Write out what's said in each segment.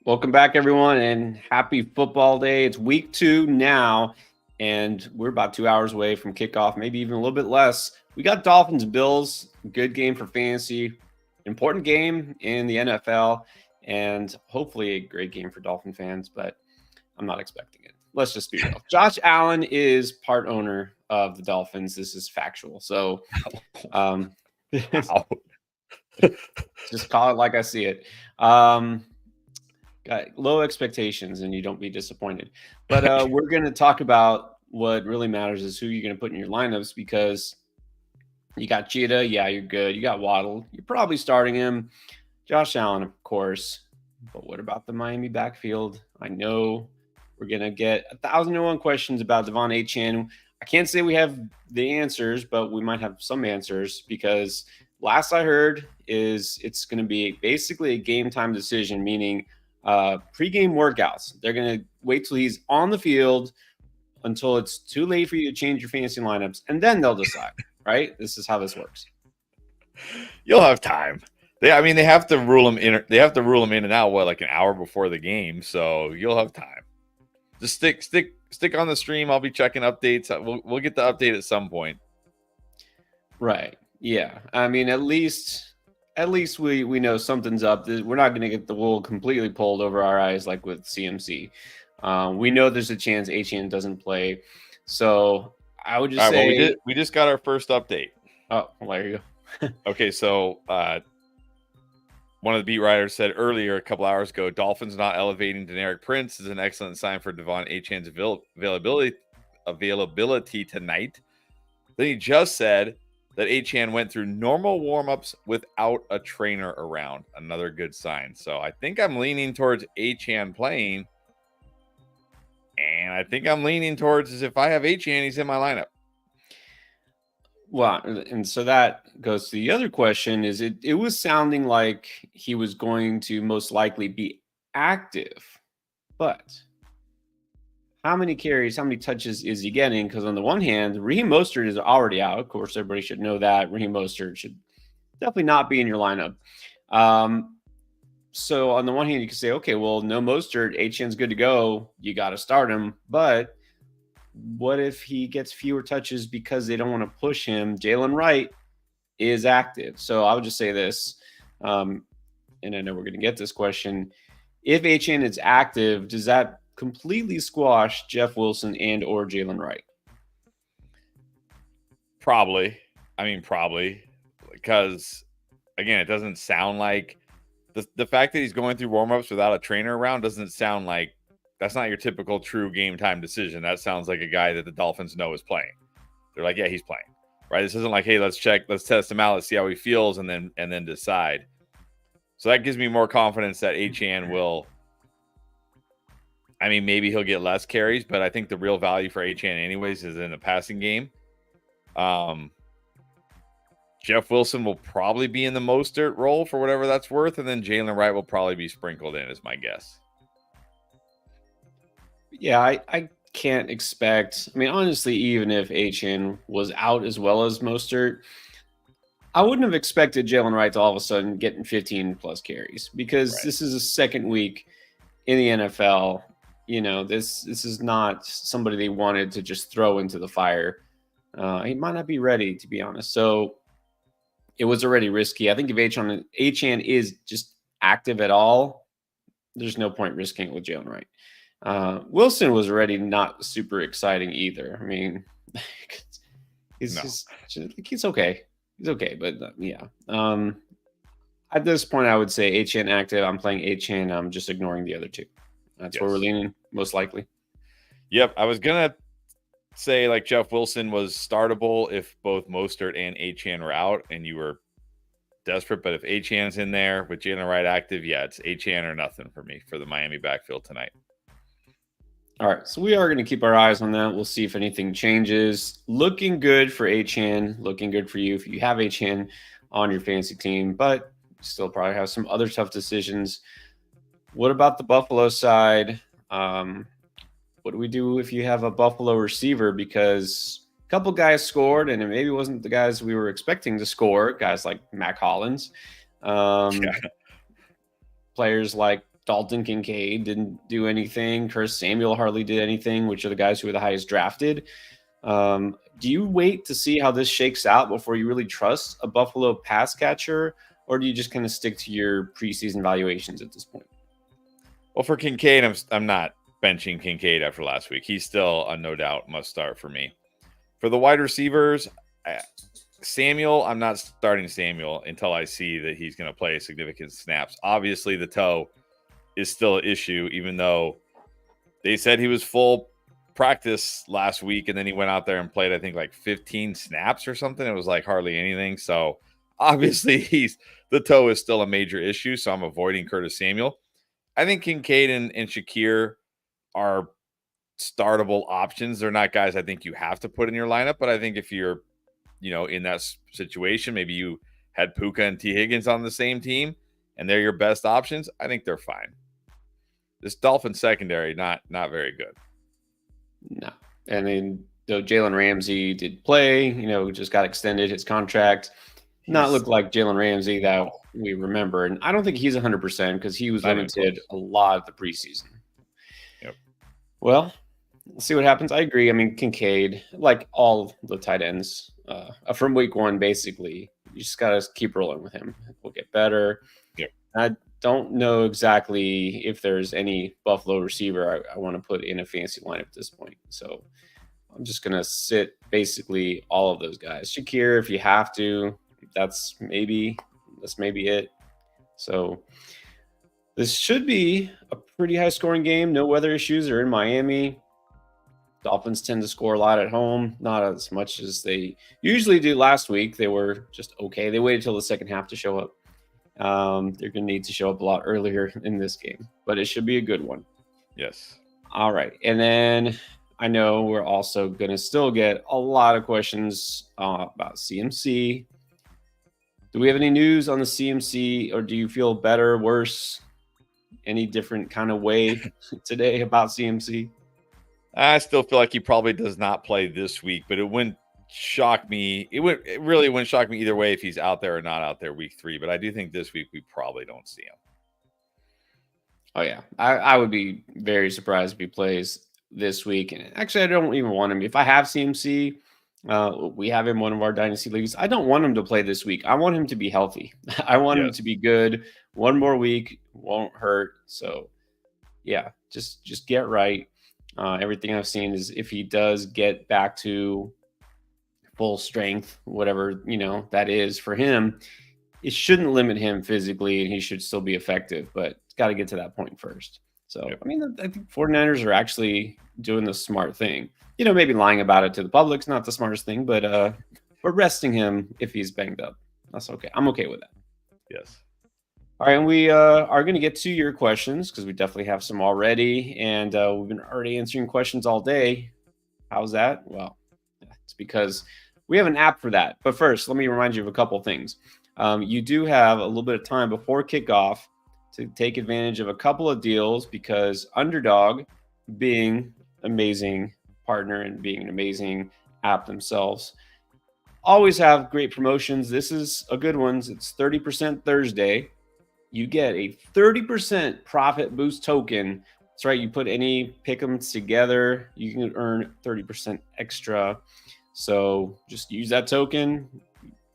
Welcome back, everyone, and happy football day. It's week 2 now, and we're about 2 hours away from kickoff, maybe even a little bit less. We got Dolphins Bills, good game for fantasy, important game in the NFL, and hopefully a great game for Dolphin fans, but I'm not expecting it. Let's just be real. Josh Allen is part owner of the Dolphins. This is factual. So Wow. just call it like I see it. Got low expectations and you don't be disappointed. But we're going to talk about what really matters is who you're going to put in your lineups because you got Cheetah. Yeah, you're good. You got Waddle. You're probably starting him. Josh Allen, of course. But what about the Miami backfield? I know we're going to get 1,001 questions about Devon Achane. I can't say we have the answers, but we might have some answers because last I heard is it's going to be basically a game time decision, meaning pregame workouts. They're going to wait till he's on the field until it's too late for you to change your fantasy lineups, and then they'll decide, right? This is how this works. You'll have time. They have to rule him in. They have to rule him in and out. Like an hour before the game, so you'll have time. Just stick on the stream. I'll be checking updates. We'll get the update at some point. Right. Yeah. I mean, at least we know something's up. We're not going to get the wool completely pulled over our eyes like with CMC. We know there's a chance Achane doesn't play. So I would just say well, we just got our first update. Oh, well, there you go. Okay, so one of the beat writers said earlier, a couple hours ago, Dolphins not elevating Deneric Prince is an excellent sign for Devon Achane's availability tonight. Then he just said that Achane went through normal warm-ups without a trainer around. Another good sign. So I think I'm leaning towards Achane playing. And I think I'm leaning towards if I have Achane, he's in my lineup. Well, and so that goes to the other question is it was sounding like he was going to most likely be active, but how many carries, how many touches is he getting? Because on the one hand, Raheem Mostert is already out. Of course, everybody should know that. Raheem Mostert should definitely not be in your lineup. So on the one hand, you can say, okay, well, no Mostert, Achane's good to go. You got to start him. But what if he gets fewer touches because they don't want to push him? Jalen Wright is active. So I would just say this, and I know we're going to get this question. If Achane is active, does that completely squash Jeff Wilson and or Jalen Wright? Probably. Because, again, it doesn't sound like the fact that he's going through warm-ups without a trainer around doesn't sound like that's not your typical true game time decision. That sounds like a guy that the Dolphins know is playing. They're like, yeah, he's playing, right? This isn't like, hey, let's test him out, let's see how he feels, and then decide. So that gives me more confidence that Achane will. I mean, maybe he'll get less carries, but I think the real value for Achane, anyways, is in the passing game. Jeff Wilson will probably be in the Mostert role for whatever that's worth, and then Jalen Wright will probably be sprinkled in, is my guess. Yeah, I can't expect. I mean, honestly, even if Achane was out as well as Mostert, I wouldn't have expected Jalen Wright to all of a sudden getting 15 plus carries because This is a second week in the NFL. You know, this is not somebody they wanted to just throw into the fire. He might not be ready, to be honest. So it was already risky. I think if Achane is just active at all, there's no point risking it with Jalen Wright. Wilson was already not super exciting either. I mean, he's okay. He's okay, but yeah. At this point, I would say Achane active. I'm playing Achane. I'm just ignoring the other two. That's where we're leaning, most likely. Yep. I was going to say like Jeff Wilson was startable if both Mostert and Achane were out and you were desperate. But if Achane's in there with Jalen Wright active, yeah, it's Achane or nothing for me for the Miami backfield tonight. All right, so we are going to keep our eyes on that. We'll see if anything changes. Looking good for Achane. Looking good for you if you have Achane on your fantasy team, but still probably have some other tough decisions. What about the Buffalo side? What do we do if you have a Buffalo receiver? Because a couple guys scored, and it maybe wasn't the guys we were expecting to score, guys like Mac Hollins. Players like Dalton Kincaid didn't do anything. Curtis Samuel hardly did anything, which are the guys who were the highest drafted. Do you wait to see how this shakes out before you really trust a Buffalo pass catcher, or do you just kind of stick to your preseason valuations at this point? Well, for Kincaid, I'm not benching Kincaid after last week. He's still a no doubt must start for me. For the wide receivers, Samuel, I'm not starting Samuel until I see that he's going to play significant snaps. Obviously, the toe is still an issue, even though they said he was full practice last week, and then he went out there and played, I think, like 15 snaps or something. It was like hardly anything. So obviously, the toe is still a major issue. So I'm avoiding Curtis Samuel. I think Kincaid and Shakir are startable options. They're not guys I think you have to put in your lineup, but I think if you're, in that situation, maybe you had Puka and T. Higgins on the same team and they're your best options, I think they're fine. This Dolphin secondary, not very good. No. And then though Jalen Ramsey did play, just got extended his contract. Not look like Jalen Ramsey that we remember. And I don't think he's 100% because he was limited a lot of the preseason. Yep. Well, we'll see what happens. I agree. I mean, Kincaid, like all the tight ends from week one, basically, you just got to keep rolling with him. We'll get better. Yep. I don't know exactly if there's any Buffalo receiver I want to put in a fantasy lineup at this point. So I'm just going to sit basically all of those guys. Shakir, if you have to, that's maybe it. So this should be a pretty high scoring game. No weather issues. They're in Miami. Dolphins tend to score a lot at home, not as much as they usually do. Last week, they were just okay. They waited till the second half to show up. They're going to need to show up a lot earlier in this game, but it should be a good one. Yes. All right. And then I know we're also going to still get a lot of questions about CMC. Do we have any news on the CMC, or do you feel better, worse, any different kind of way today about CMC? I still feel like he probably does not play this week, but it wouldn't shock me. It really wouldn't shock me either way if he's out there or not out there week 3. But I do think this week we probably don't see him. Oh, yeah. I would be very surprised if he plays this week. And actually, I don't even want him. If I have CMC, we have him in one of our dynasty leagues. I don't want him to play this week. I want him to be healthy. I want him to be good. One more week won't hurt. So, yeah, just get right. Everything I've seen is if he does get back to full strength, whatever, that is for him, it shouldn't limit him physically and he should still be effective, but it's got to get to that point first. So, I mean, I think 49ers are actually doing the smart thing. Maybe lying about it to the public's not the smartest thing, but resting him if he's banged up. That's okay. I'm okay with that. Yes. All right, and we are going to get to your questions because we definitely have some already, and we've been already answering questions all day. How's that? Well, it's because we have an app for that. But first, let me remind you of a couple things. You do have a little bit of time before kickoff to take advantage of a couple of deals because Underdog, being amazing partner and being an amazing app themselves, always have great promotions. This is a good one. It's 30% Thursday. You get a 30% profit boost token. That's right. You put any pick'ems together, you can earn 30% extra. So just use that token,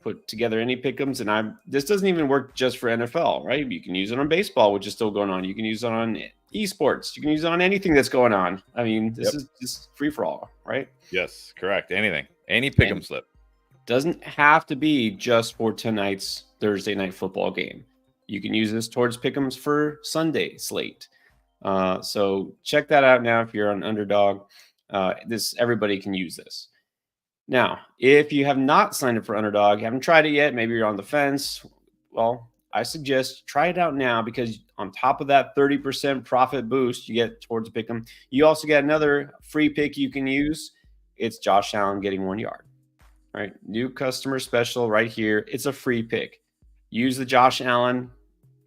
put together any pick'ems. And this doesn't even work just for NFL, right? You can use it on baseball, which is still going on. You can use it on esports. You can use it on anything that's going on. I mean, this is just free for all, right? Yes, correct. Anything, any pick'em slip. Doesn't have to be just for tonight's Thursday night football game. You can use this towards pick'ems for Sunday slate. So check that out now if you're on Underdog. Everybody can use this. Now, if you have not signed up for Underdog, you haven't tried it yet, maybe you're on the fence, well, I suggest try it out now because on top of that 30% profit boost you get towards pick'em, you also get another free pick you can use. It's Josh Allen getting 1 yard. All right, new customer special right here. It's a free pick. Use the Josh Allen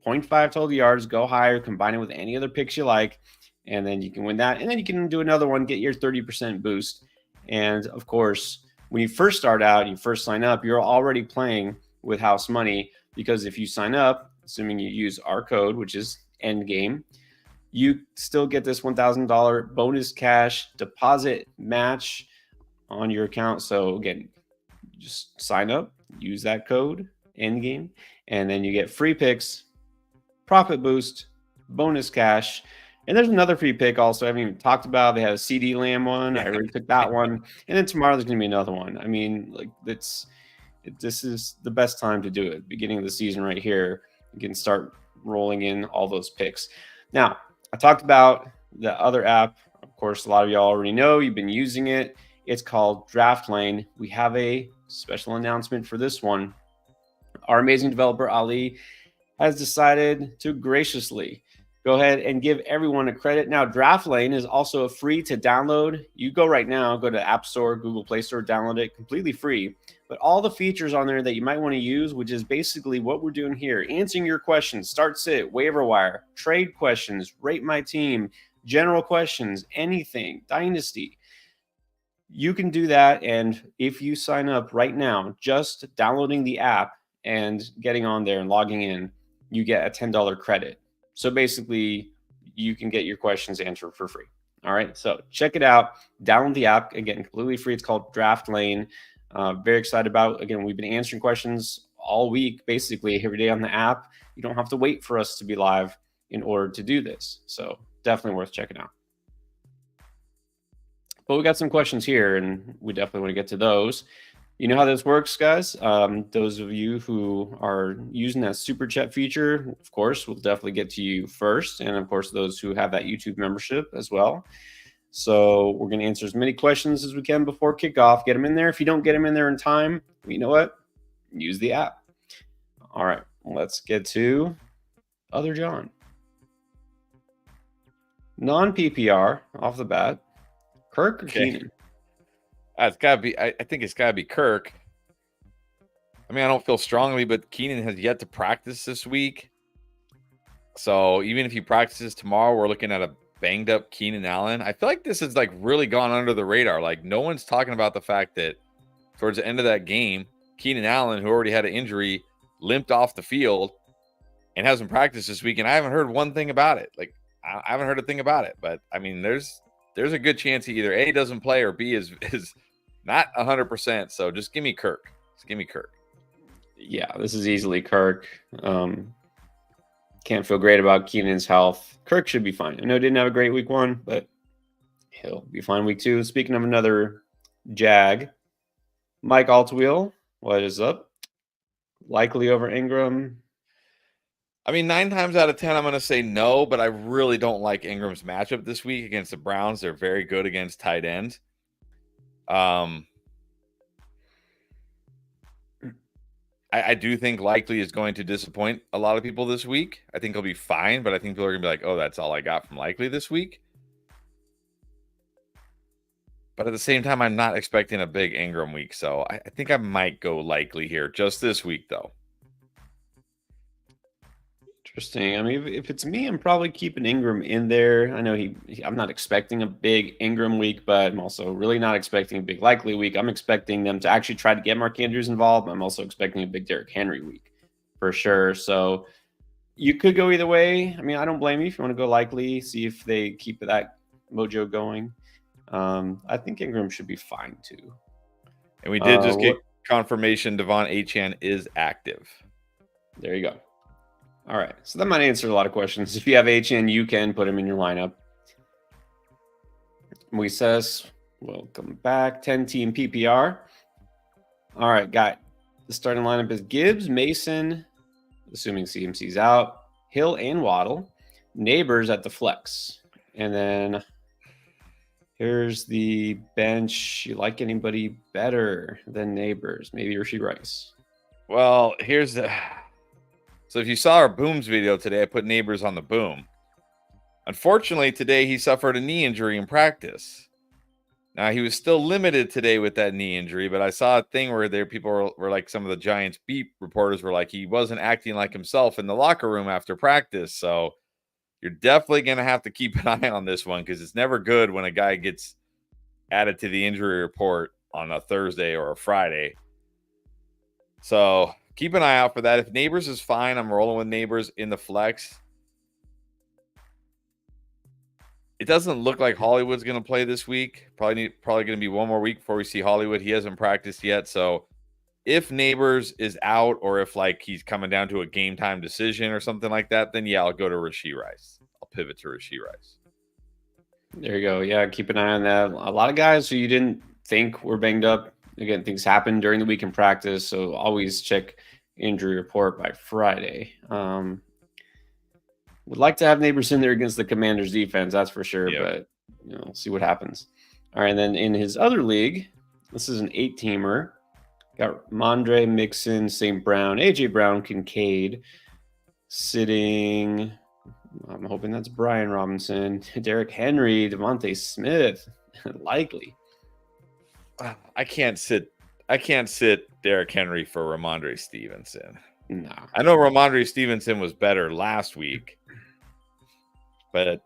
0.5 total yards, go higher, combine it with any other picks you like, and then you can win that. And then you can do another one, get your 30% boost. And of course, when you first start out, you first sign up, you're already playing with house money because if you sign up, assuming you use our code, which is endgame, you still get this $1,000 bonus cash deposit match on your account. So again, just sign up, use that code endgame, and then you get free picks, profit boost, bonus cash. And there's another free pick also I haven't even talked about. They have a CD Lamb one. I already took that one. And then tomorrow there's going to be another one. I mean, like this is the best time to do it. Beginning of the season right here, you can start rolling in all those picks. Now, I talked about the other app. Of course, a lot of y'all already know. You've been using it. It's called Draft Lane. We have a special announcement for this one. Our amazing developer, Ali, has decided to graciously go ahead and give everyone a credit. Now, Draft Lane is also free to download. You go right now, go to App Store, Google Play Store, download it completely free. But all the features on there that you might want to use, which is basically what we're doing here, answering your questions, start sit, waiver wire, trade questions, rate my team, general questions, anything, dynasty. You can do that. And if you sign up right now, just downloading the app and getting on there and logging in, you get a $10 credit. So basically, you can get your questions answered for free. All right. So check it out. Download the app. Again, completely free. It's called Draft Lane. Very excited about. Again, we've been answering questions all week, basically every day on the app. You don't have to wait for us to be live in order to do this. So definitely worth checking out. But we got some questions here, and we definitely want to get to those. You know how this works, guys. Those of you who are using that super chat feature, of course, we'll definitely get to you first. And of course, those who have that YouTube membership as well. So we're going to answer as many questions as we can before kickoff. Get them in there. If you don't get them in there in time, you know what? Use the app. All right, let's get to Other John. Non-PPR off the bat. Kirk or Keenan? It's got to be. I think it's got to be Kirk. I mean, I don't feel strongly, but Keenan has yet to practice this week. So even if he practices tomorrow, we're looking at a banged up Keenan Allen. I feel like this has like really gone under the radar. Like no one's talking about the fact that towards the end of that game, Keenan Allen, who already had an injury, limped off the field and hasn't practiced this week. And I haven't heard one thing about it. Like I haven't heard a thing about it. But I mean, there's a good chance he either A, doesn't play, or B, is not 100%. So just give me Kirk. Just give me Kirk. Yeah, this is easily Kirk. Can't feel great about Keenan's health. Kirk should be fine. I know he didn't have a great week one, but he'll be fine week two. Speaking of another Jag, Mike Altwheel, what is up? Likely over Ingram. I mean, 9 times out of 10, I'm going to say no, but I really don't like Ingram's matchup this week against the Browns. They're very good against tight ends. I do think Likely is going to disappoint a lot of people this week. I think he'll be fine, but I think people are going to be like, oh, that's all I got from Likely this week. But at the same time, I'm not expecting a big Ingram week, so I think I might go Likely here just this week, though. Interesting. I mean, if it's me, I'm probably keeping Ingram in there. I know I'm not expecting a big Ingram week, but I'm also really not expecting a big Likely week. I'm expecting them to actually try to get Mark Andrews involved. I'm also expecting a big Derrick Henry week for sure. So you could go either way. I mean, I don't blame you if you want to go Likely, see if they keep that mojo going. I think Ingram should be fine too. And we did just get confirmation Devon Achane is active. There you go. All right, so that might answer a lot of questions. If you have HN, you can put him in your lineup. Moises, welcome back. 10-team PPR. All right, got the starting lineup is Gibbs, Mason, assuming CMC's out, Hill and Waddle, Neighbors at the flex. And then here's the bench. You like anybody better than Neighbors? Maybe Rashee Rice. Well, here's the... So if you saw our Booms video today, I put Neighbors on the boom. Unfortunately, today he suffered a knee injury in practice. Now, he was still limited today with that knee injury, but I saw a thing where people were like, some of the Giants beat reporters were like, he wasn't acting like himself in the locker room after practice. So you're definitely going to have to keep an eye on this one because it's never good when a guy gets added to the injury report on a Thursday or a Friday. So keep an eye out for that. If Neighbors is fine, I'm rolling with Neighbors in the flex. It doesn't look like Hollywood's going to play this week. Probably going to be one more week before we see Hollywood. He hasn't practiced yet, so if Neighbors is out or if like he's coming down to a game time decision or something like that, then yeah, I'll go to Rashee Rice. I'll pivot to Rashee Rice. There you go. Yeah, keep an eye on that. A lot of guys who you didn't think were banged up. Again, things happen during the week in practice, so always check injury report by Friday. Would like to have Neighbors in there against the Commanders defense, that's for sure, but we'll see what happens. All right, and then in his other league, this is an 8-teamer. Got Mondre, Mixon, St. Brown, AJ Brown, Kincaid sitting. I'm hoping that's Brian Robinson, Derrick Henry, Devontae Smith, likely. I can't sit Derrick Henry for Ramondre Stevenson. No. I know Ramondre Stevenson was better last week, but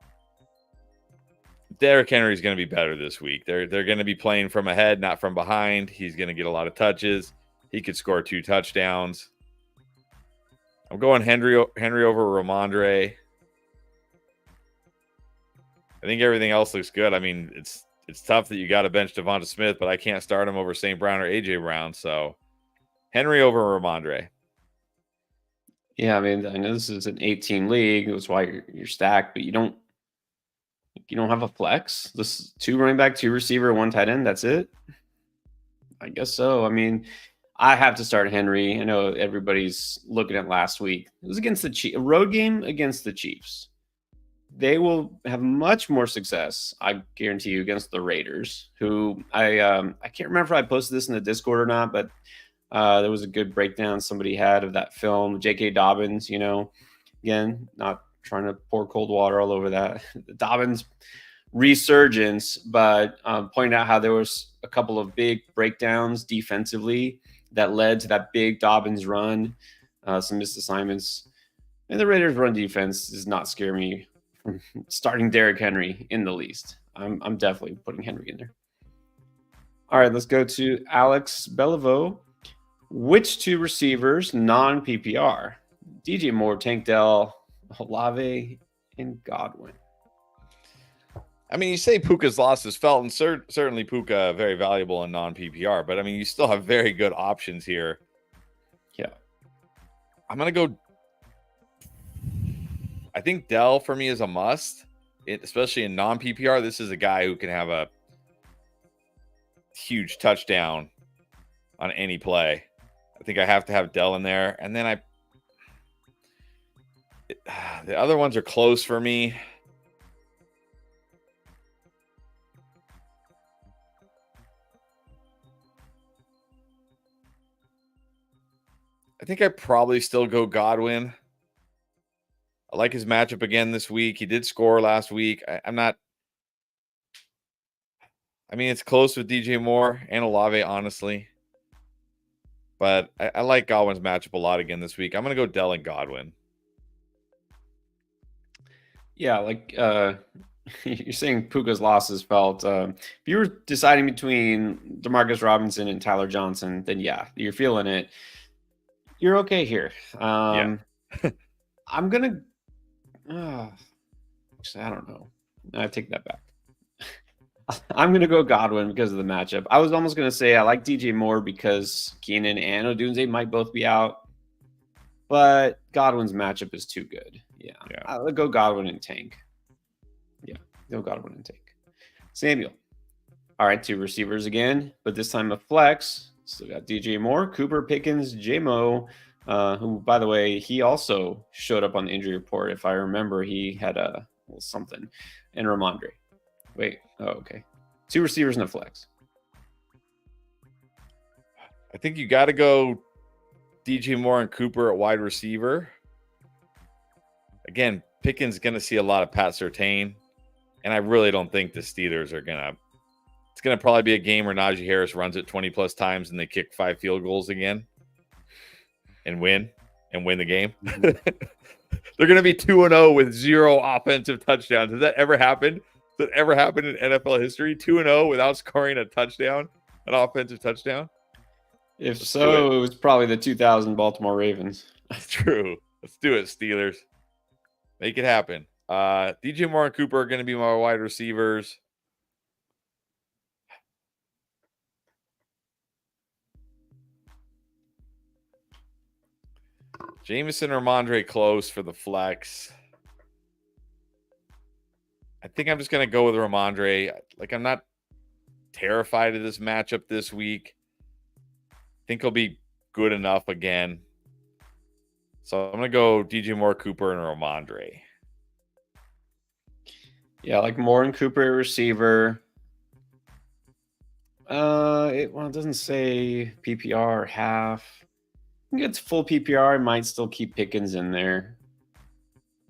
Derrick Henry is going to be better this week. They're going to be playing from ahead, not from behind. He's going to get a lot of touches. He could score 2 touchdowns. I'm going Henry over Ramondre. I think everything else looks good. I mean, it's tough that you got to bench Devonta Smith, but I can't start him over St. Brown or AJ Brown. So Henry over Ramondre. Yeah, I mean, I know this is an 8-team league. That's why you're stacked, but you don't have a flex. This is 2 running back, 2 receiver, 1 tight end. That's it. I guess so. I mean, I have to start Henry. I know everybody's looking at last week. It was against the Chiefs, a road game against the Chiefs. They will have much more success, I guarantee you, against the Raiders, who I can't remember if I posted this in the Discord or not, but there was a good breakdown somebody had of that film. J.K. Dobbins, again, not trying to pour cold water all over that. The Dobbins resurgence, but pointing out how there was a couple of big breakdowns defensively that led to that big Dobbins run, some missed assignments. And the Raiders' run defense does not scare me from starting Derrick Henry in the least. I'm definitely putting Henry in there. All right, let's go to Alex Beliveau. Which 2 receivers, non-PPR? DJ Moore, Tank Dell, Olave, and Godwin. I mean, you say Puka's lost is felt, and certainly Puka very valuable in non-PPR, but I mean, you still have very good options here. Yeah. I'm going to go. I think Dell for me is a must, especially in non-PPR. This is a guy who can have a huge touchdown on any play. I think I have to have Dell in there. And then the other ones are close for me. I think I probably still go Godwin. I like his matchup again this week. He did score last week. It's close with DJ Moore and Olave, honestly. But I like Godwin's matchup a lot again this week. I'm going to go Dell and Godwin. Yeah, like you're saying Puka's loss is felt. If you were deciding between Demarcus Robinson and Tyler Johnson, then yeah, you're feeling it. You're okay here. Yeah. I'm going to actually, I don't know. I take that back. I'm going to go Godwin because of the matchup. I was almost going to say I like DJ Moore because Keenan and Odunze might both be out. But Godwin's matchup is too good. Yeah. I'll go Godwin and Tank. Yeah, go Godwin and Tank. Samuel. All right, 2 receivers again, but this time a flex. Still got DJ Moore, Cooper Pickens, J-Mo, who, by the way, he also showed up on the injury report. If I remember, he had a little something. And Ramondre. Wait. Oh, okay. 2 receivers and a flex. I think you got to go DJ Moore and Cooper at wide receiver. Again, Pickens is going to see a lot of Pat Surtain, and I really don't think the Steelers are going to. It's going to probably be a game where Najee Harris runs it 20-plus times and they kick 5 field goals again and win the game. They're going to be 2-0 with 0 offensive touchdowns. Has that ever happened? Has that ever happened in NFL history? 2-0 without scoring a touchdown, an offensive touchdown? If Let's do it. so, it was probably the 2000 Baltimore Ravens. That's true. Let's do it, Steelers. Make it happen. DJ Moore and Cooper are going to be my wide receivers. Jameson or Mondre close for the flex. I think I'm just going to go with Ramondre. Like, I'm not terrified of this matchup this week. I think he'll be good enough again. So I'm going to go DJ Moore, Cooper, and Ramondre. Yeah, like Moore and Cooper at receiver. It doesn't say PPR or half. I think it's full PPR. I might still keep Pickens in there.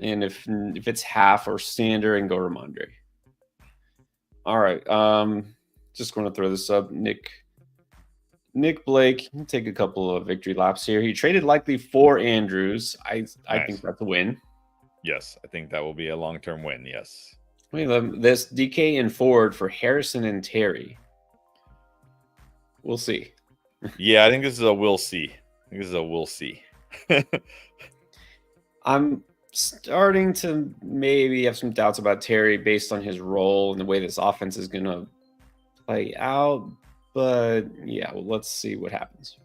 And if it's half or standard, and go Ramondre. All right. Just going to throw this up. Nick Blake, he'll take a couple of victory laps here. He traded likely for Andrews. I think that's a win. Yes, I think that will be a long-term win. Yes. Wait, this DK and Ford for Harrison and Terry. We'll see. Yeah, I think this is a we'll see. I'm starting to maybe have some doubts about Terry based on his role and the way this offense is going to play out. But yeah, well, let's see what happens.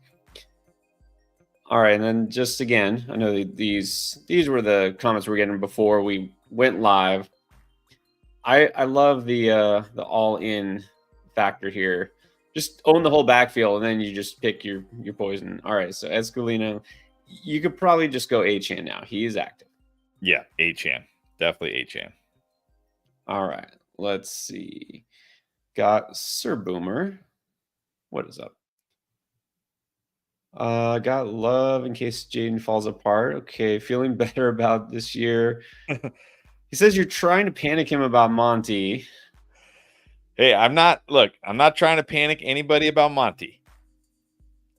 All right, and then just again, I know these were the comments we were getting before we went live. I love the all-in factor here. Just own the whole backfield, and then you just pick your poison. All right, so Escalino, you could probably just go Achane now. He is active. Yeah, Achane. Definitely Achane. All right, let's see. Got Sir Boomer. What is up? Got Love in case Jaden falls apart. Okay, feeling better about this year. He says you're trying to panic him about Monty. Hey, I'm not trying to panic anybody about Monty.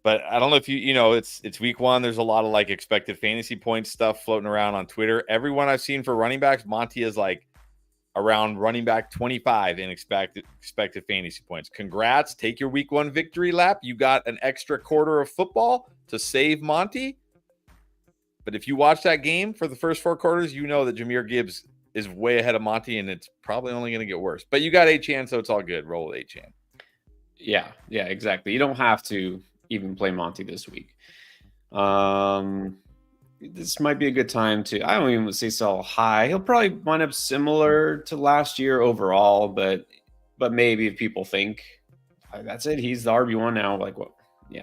But I don't know if it's week 1. There's a lot of like expected fantasy points stuff floating around on Twitter. Everyone I've seen for running backs, Monty is like around running back 25 in expected fantasy points. Congrats. Take your week 1 victory lap. You got an extra quarter of football to save Monty. But if you watch that game for the first 4 quarters, you know that Jahmyr Gibbs is way ahead of Monty, and it's probably only going to get worse. But you got Achane, so it's all good. Roll with Achane. Yeah, exactly. You don't have to even play Monty this week. This might be a good time to, I don't even say sell high. He'll probably wind up similar to last year overall, but maybe if people think that's it, he's the RB1 now, like what? Yeah.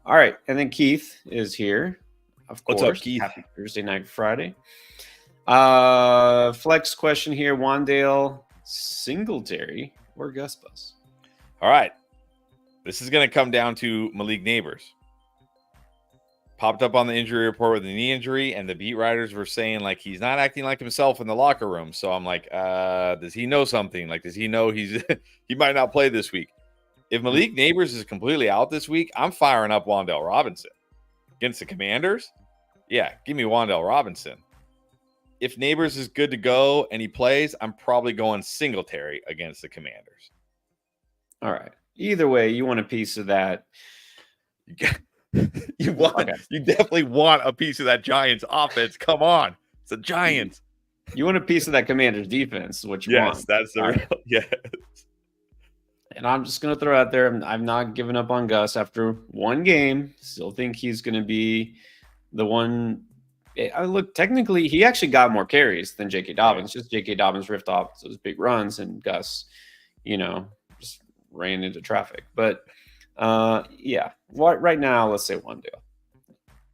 All right, and then Keith is here. Of course. What's up, Keith? Happy Thursday night, Friday. Flex question here: Wandale, Singletary, or Gus Bus? All right, this is going to come down to Malik Neighbors. Popped up on the injury report with a knee injury, and the beat writers were saying like he's not acting like himself in the locker room. So I'm like, does he know something? Like, does he know he might not play this week? If Malik Neighbors is completely out this week, I'm firing up Wandale Robinson against the Commanders. Yeah, give me Wandale Robinson. If Neighbors is good to go and he plays, I'm probably going Singletary against the Commanders. All right. Either way, you want a piece of that. You definitely want a piece of that Giants offense. Come on. It's the Giants. You want a piece of that Commanders defense, is what you want. Yes, that's the real. Yes. And I'm just going to throw out there, I'm not giving up on Gus after 1 game. Still think he's going to be the one. Look, technically, he actually got more carries than J.K. Dobbins. Just J.K. Dobbins ripped off those big runs, and Gus, just ran into traffic. But, yeah, right now, let's say Wandale.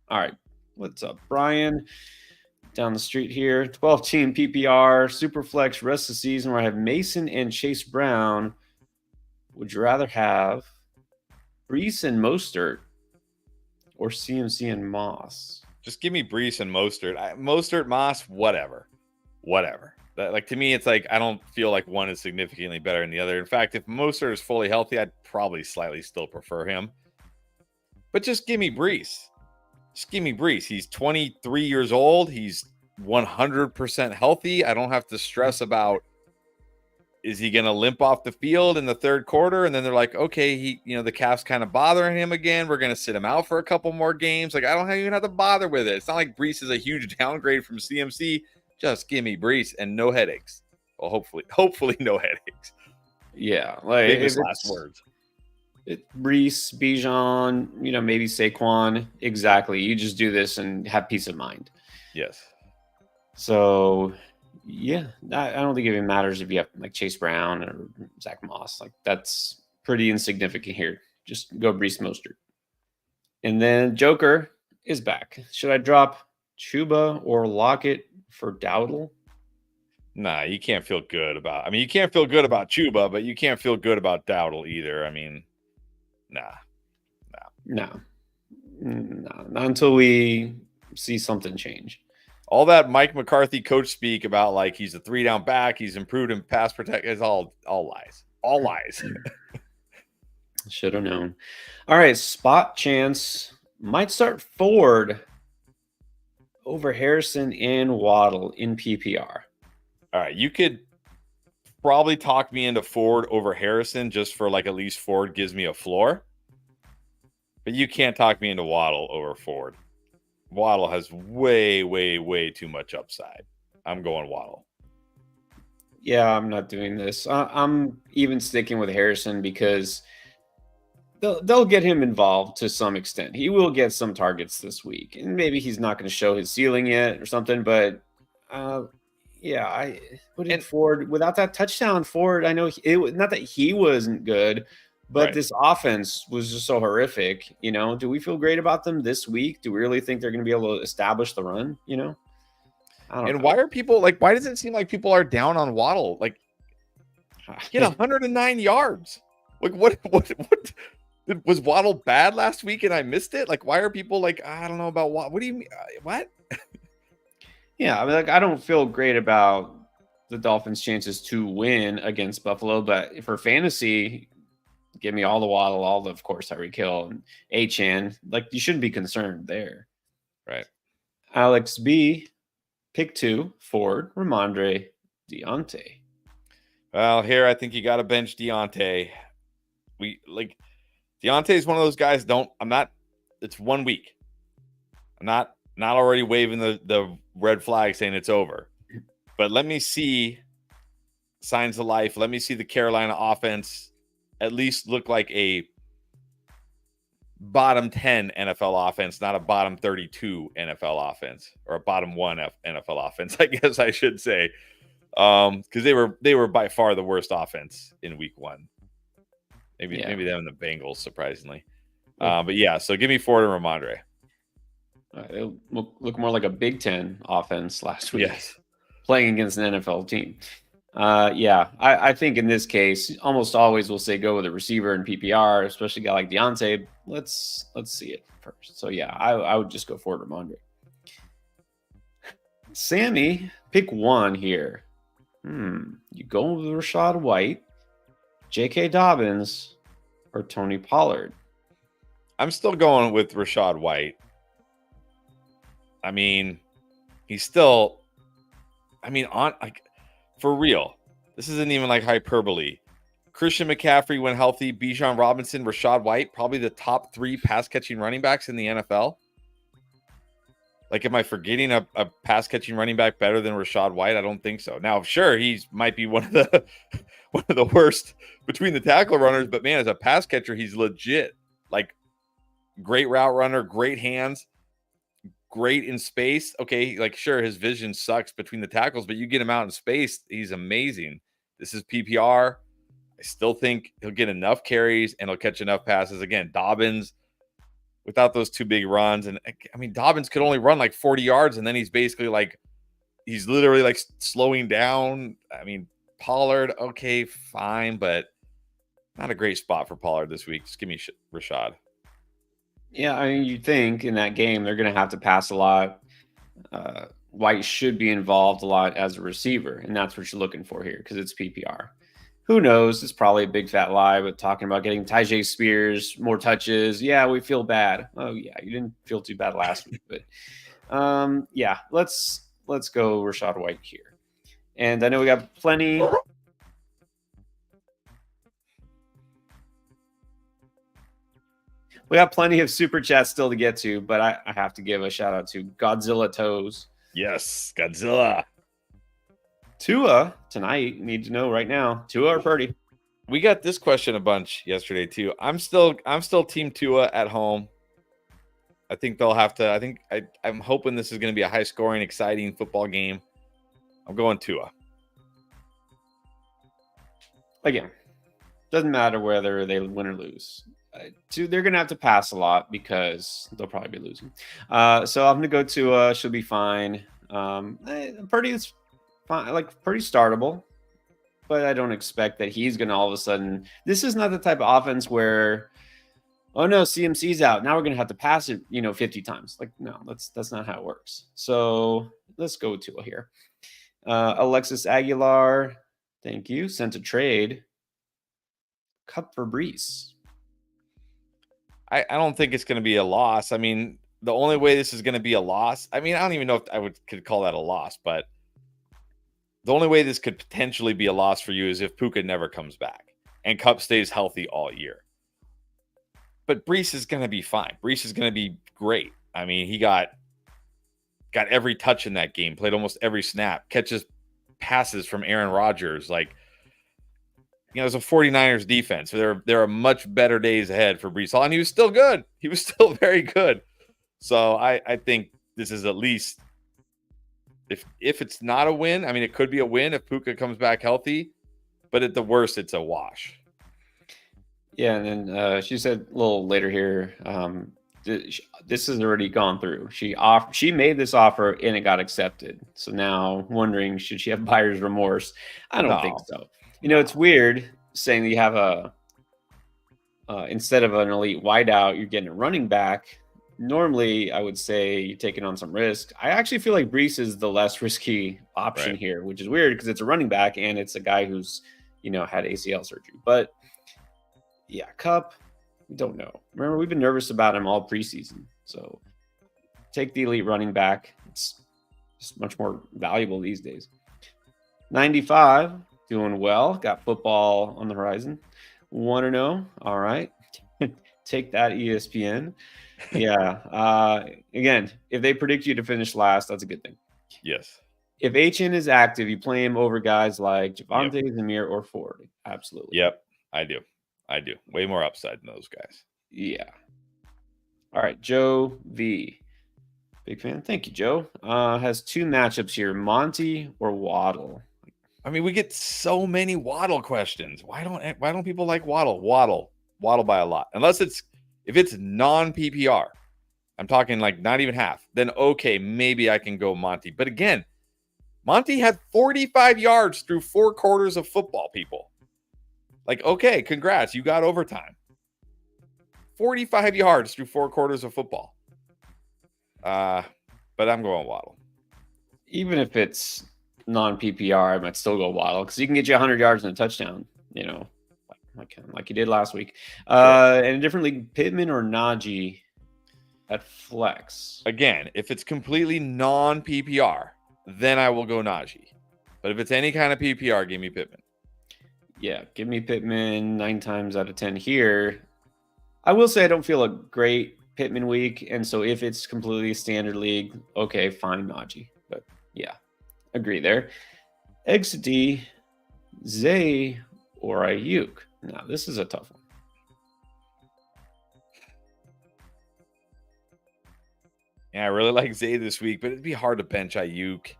All right, what's up, Brian? Down the street here, 12-team PPR, Superflex, rest of the season where I have Mason and Chase Brown. Would you rather have Brees and Mostert or CMC and Moss? Just give me Brees and Mostert. Mostert, Moss, whatever. Like, to me, it's like I don't feel like one is significantly better than the other. In fact, if Mostert is fully healthy, I'd probably slightly still prefer him. But just give me Brees. He's 23 years old. He's 100% healthy. I don't have to stress about is he going to limp off the field in the third quarter? And then they're like, okay, the calf's kind of bothering him again. We're going to sit him out for a couple more games. Like, I don't even have to bother with it. It's not like Brees is a huge downgrade from CMC. Just give me Brees and no headaches. Well, hopefully no headaches. Yeah. Like, Famous last words. Brees, Bijan, maybe Saquon. Exactly. You just do this and have peace of mind. Yes. So, yeah, I don't think it even matters if you have like Chase Brown or Zach Moss. Like, that's pretty insignificant here. Just go Brees Mostert. And then Joker is back. Should I drop Chuba or Lockett for Dowdle? Nah, you can't feel good about. You can't feel good about Chuba, but you can't feel good about Dowdle either. Nah. No, not until we see something change. All that Mike McCarthy coach speak about like he's a 3-down back, he's improved in pass protect is all lies. All lies. Should have known. All right, spot chance might start Ford over Harrison and Waddle in PPR. All right, you could probably talk me into Ford over Harrison just for like at least Ford gives me a floor. But you can't talk me into Waddle over Ford. Waddle has way, way, way too much upside. I'm going Waddle. Yeah, I'm not doing this. I'm even sticking with Harrison because they'll get him involved to some extent. He will get some targets this week, and maybe he's not going to show his ceiling yet or something. But yeah, I put in Ford without that touchdown. Ford, I know not that he wasn't good. But This offense was just so horrific, Do we feel great about them this week? Do we really think they're going to be able to establish the run, I don't know. Why are people why does it seem like people are down on Waddle? Like, get 109 yards. Like, what was Waddle bad last week and I missed it? Like, why are people like, I don't know about Waddle? What do you mean? What? Yeah, I don't feel great about the Dolphins' chances to win against Buffalo, but for fantasy, give me all the Waddle, all the, of course, Tyreek Hill and HN. Like, you shouldn't be concerned there. Right. Alex B, pick 2, Ford, Ramondre, Deontay. Well, here I think you got to bench Deontay. Deontay is one of those guys. It's 1 week. I'm not already waving the red flag saying it's over. But let me see signs of life. Let me see the Carolina offense at least look like a bottom 10 NFL offense, not a bottom 32 NFL offense, or a bottom 1 NFL offense, I guess I should say, because they were by far the worst offense in week 1. Maybe them and the Bengals, surprisingly. But yeah, so give me Ford and Ramondre. It look more like a Big Ten offense last week. Yes, playing against an NFL team. I think in this case, almost always we'll say go with a receiver in PPR, especially a guy like Deontay. Let's see it first. So yeah, I would just go for Ramondre. Sammy, pick 1 here. You go with Rachaad White, J.K. Dobbins, or Tony Pollard? I'm still going with Rachaad White. He's still. For real, this isn't even like hyperbole. Christian McCaffrey, when healthy, Bijan Robinson, Rachaad White, probably the top 3 pass-catching running backs in the NFL. Like, am I forgetting a pass-catching running back better than Rachaad White? I don't think so. Now, sure, he might be one of the worst between the tackle runners, but man, as a pass catcher, he's legit. Like, great route runner, great hands. Great in space. Okay, like, sure, his vision sucks between the tackles, but you get him out in space, he's amazing. This is PPR. I still think he'll get enough carries and he'll catch enough passes. Again, Dobbins, without those 2 big runs, and Dobbins could only run like 40 yards, and then he's basically like, he's literally like slowing down. Pollard, okay, fine, but not a great spot for Pollard this week. Just give me Rachaad. Yeah, you think in that game they're going to have to pass a lot. White should be involved a lot as a receiver, and that's what you're looking for here because it's PPR. Who knows? It's probably a big fat lie, but talking about getting Tyjae Spears more touches, yeah, we feel bad. Oh yeah, you didn't feel too bad last week, but yeah, let's go Rachaad White here. And I know we got plenty We have plenty of super chats still to get to, but I have to give a shout out to Godzilla Toes. Yes, Godzilla. Tua tonight. Need to know right now. Tua or Purdy? We got this question a bunch yesterday too. I'm still team Tua at home. I think they'll have to. I'm hoping this is going to be a high scoring, exciting football game. I'm going Tua. Again, doesn't matter whether they win or lose. They're going to have to pass a lot because they'll probably be losing. So I'm going to go Tua. She'll be fine. Purdy is fine, like pretty startable, but I don't expect that he's going to all of a sudden. This is not the type of offense where, oh no, CMC's out. Now we're going to have to pass it, 50 times. Like, no, that's not how it works. So let's go with Tua here. Alexis Aguilar, thank you. Sent a trade. Cup for Brees. I don't think it's going to be a loss. I mean, the only way this is going to be a loss, I mean, I don't even know if I could call that a loss, but the only way this could potentially be a loss for you is if Puka never comes back and Cup stays healthy all year. But Brees is going to be fine. Brees is going to be great. I mean, he got every touch in that game, played almost every snap, catches passes from Aaron Rodgers. Like, it's a 49ers defense. So there are much better days ahead for Brees Hall, and he was still good. He was still very good. So I think this is at least, if it's not a win, I mean, it could be a win if Puka comes back healthy, but at the worst, it's a wash. Yeah, and then she said a little later here, this has already gone through. She made this offer and it got accepted. So now wondering, should she have buyer's remorse? I don't think so. It's weird saying that you have instead of an elite wideout, you're getting a running back. Normally, I would say you're taking on some risk. I actually feel like Brees is the less risky option here, which is weird because it's a running back and it's a guy who's, had ACL surgery. But yeah, Cup, we don't know. Remember, we've been nervous about him all preseason. So take the elite running back. It's just much more valuable these days. 95, doing well. Got football on the horizon. 1-0. All right. Take that, ESPN. Yeah. Again, if they predict you to finish last, that's a good thing. Yes. If HN is active, you play him over guys like Javonte, Zamir, or Ford. Absolutely. Yep, I do. Way more upside than those guys. Yeah. All right, Joe V. Big fan. Thank you, Joe. Has two matchups here, Monty or Waddle. I mean, we get so many Waddle questions. Why don't people like Waddle? Waddle by a lot. Unless if it's non-PPR, I'm talking like not even half, then okay, maybe I can go Monty. But again, Monty had 45 yards through 4 quarters of football, people. Like, okay, congrats, you got overtime. 45 yards through 4 quarters of football. But I'm going Waddle. Even if it's non-PPR, I might still go Waddle because he can get you 100 yards and a touchdown, like he did last week. Sure. And a different league, Pittman or Najee at flex. Again, if it's completely non-PPR, then I will go Najee. But if it's any kind of PPR, give me Pittman. Yeah, give me Pittman 9 times out of 10 here. I will say I don't feel a great Pittman week, and so if it's completely standard league, okay, fine, Najee. But yeah, agree there. XD, Zay, or Ayuk. Now, this is a tough one. Yeah, I really like Zay this week, but it'd be hard to bench Ayuk.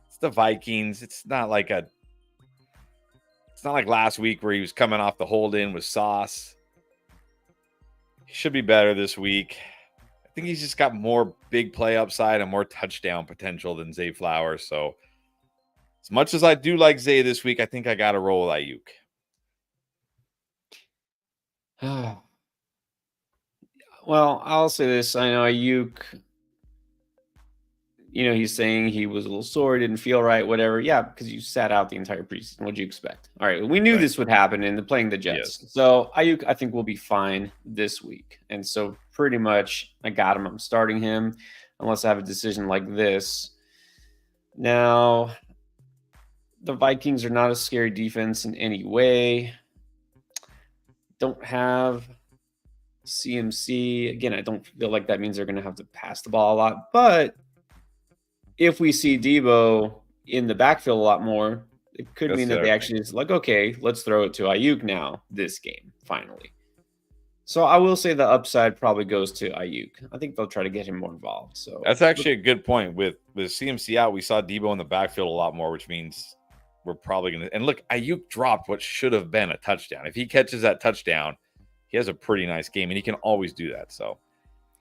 It's the Vikings. It's not like last week where he was coming off the hold in with Sauce. He should be better this week. I think he's just got more big play upside and more touchdown potential than Zay Flowers. So as much as I do like Zay this week, I think I got to roll with Ayuk. Well, I'll say this. I know Ayuk, he's saying he was a little sore, didn't feel right, whatever. Yeah, because you sat out the entire preseason. What'd you expect? All right, we knew this would happen in playing the Jets. Yes. So Ayuk, I think, will be fine this week. And so pretty much I got him. I'm starting him unless I have a decision like this. Now, the Vikings are not a scary defense in any way. Don't have CMC, again, I don't feel like that means they're going to have to pass the ball a lot. But if we see Debo in the backfield a lot more, it could That's mean the that they other thing. actually is like, okay, let's throw it to Ayuk now this game, finally. So I will say the upside probably goes to Ayuk. I think they'll try to get him more involved. So That's actually a good point. With CMC out, we saw Debo in the backfield a lot more, which means we're probably going to. And look, Ayuk dropped what should have been a touchdown. If he catches that touchdown, he has a pretty nice game, and he can always do that. So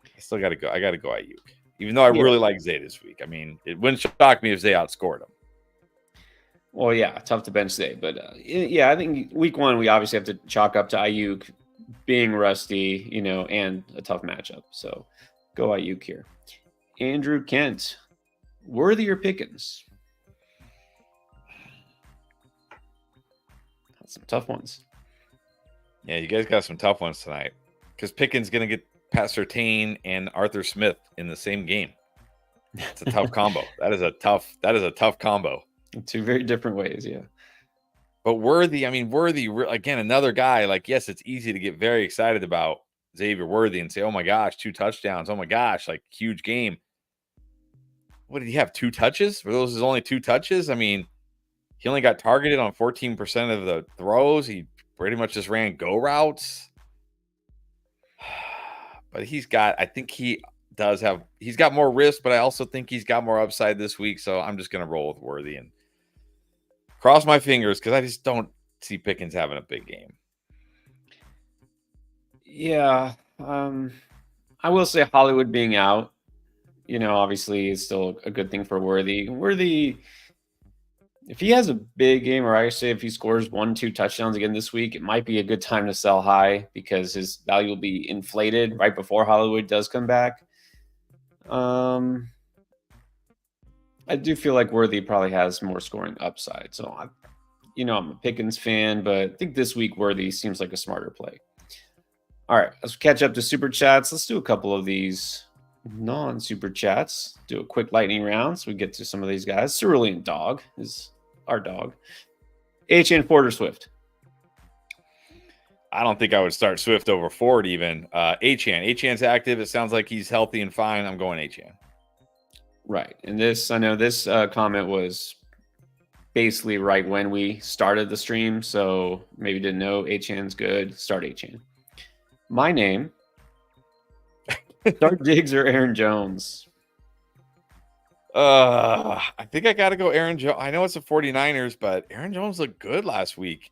I still got to go. I got to go Ayuk, even though I yeah. really like Zay this week. I mean, it wouldn't shock me if Zay outscored him. Well, yeah, tough to bench Zay, but yeah, I think week one we obviously have to chalk up to Ayuk being rusty, and a tough matchup. So go Ayuk here. Andrew Kent, worthier Pickens. That's some tough ones. Yeah, you guys got some tough ones tonight because Pickens going to get Pat Surtain and Arthur Smith in the same game. It's a tough combo. That is a tough combo. Two very different ways, yeah. But Worthy, again, another guy, like, yes, it's easy to get very excited about Xavier Worthy and say, oh my gosh, 2 touchdowns. Oh my gosh, like, huge game. What did he have? 2 touches? Were those his only 2 touches? I mean, he only got targeted on 14% of the throws. He pretty much just ran go routes. But he's got more risk, but I also think he's got more upside this week. So I'm just going to roll with Worthy and cross my fingers because I just don't see Pickens having a big game. Yeah. I will say Hollywood being out, obviously is still a good thing for Worthy. Worthy, if he has a big game, or I say if he scores 1-2 touchdowns again this week, it might be a good time to sell high because his value will be inflated right before Hollywood does come back. I do feel like Worthy probably has more scoring upside. So, I'm a Pickens fan, but I think this week Worthy seems like a smarter play. All right, let's catch up to Super Chats. Let's do a couple of these non-Super Chats. Do a quick lightning round so we get to some of these guys. Cerulean Dog is our dog. HN Ford or Swift? I don't think I would start Swift over Ford even. HN's active. It sounds like he's healthy and fine. I'm going HN. Right. And I know this comment was basically right when we started the stream. So maybe didn't know HN's good. Start HN. My name. Start Diggs or Aaron Jones? I think I got to go Aaron Jones. I know it's the 49ers, but Aaron Jones looked good last week.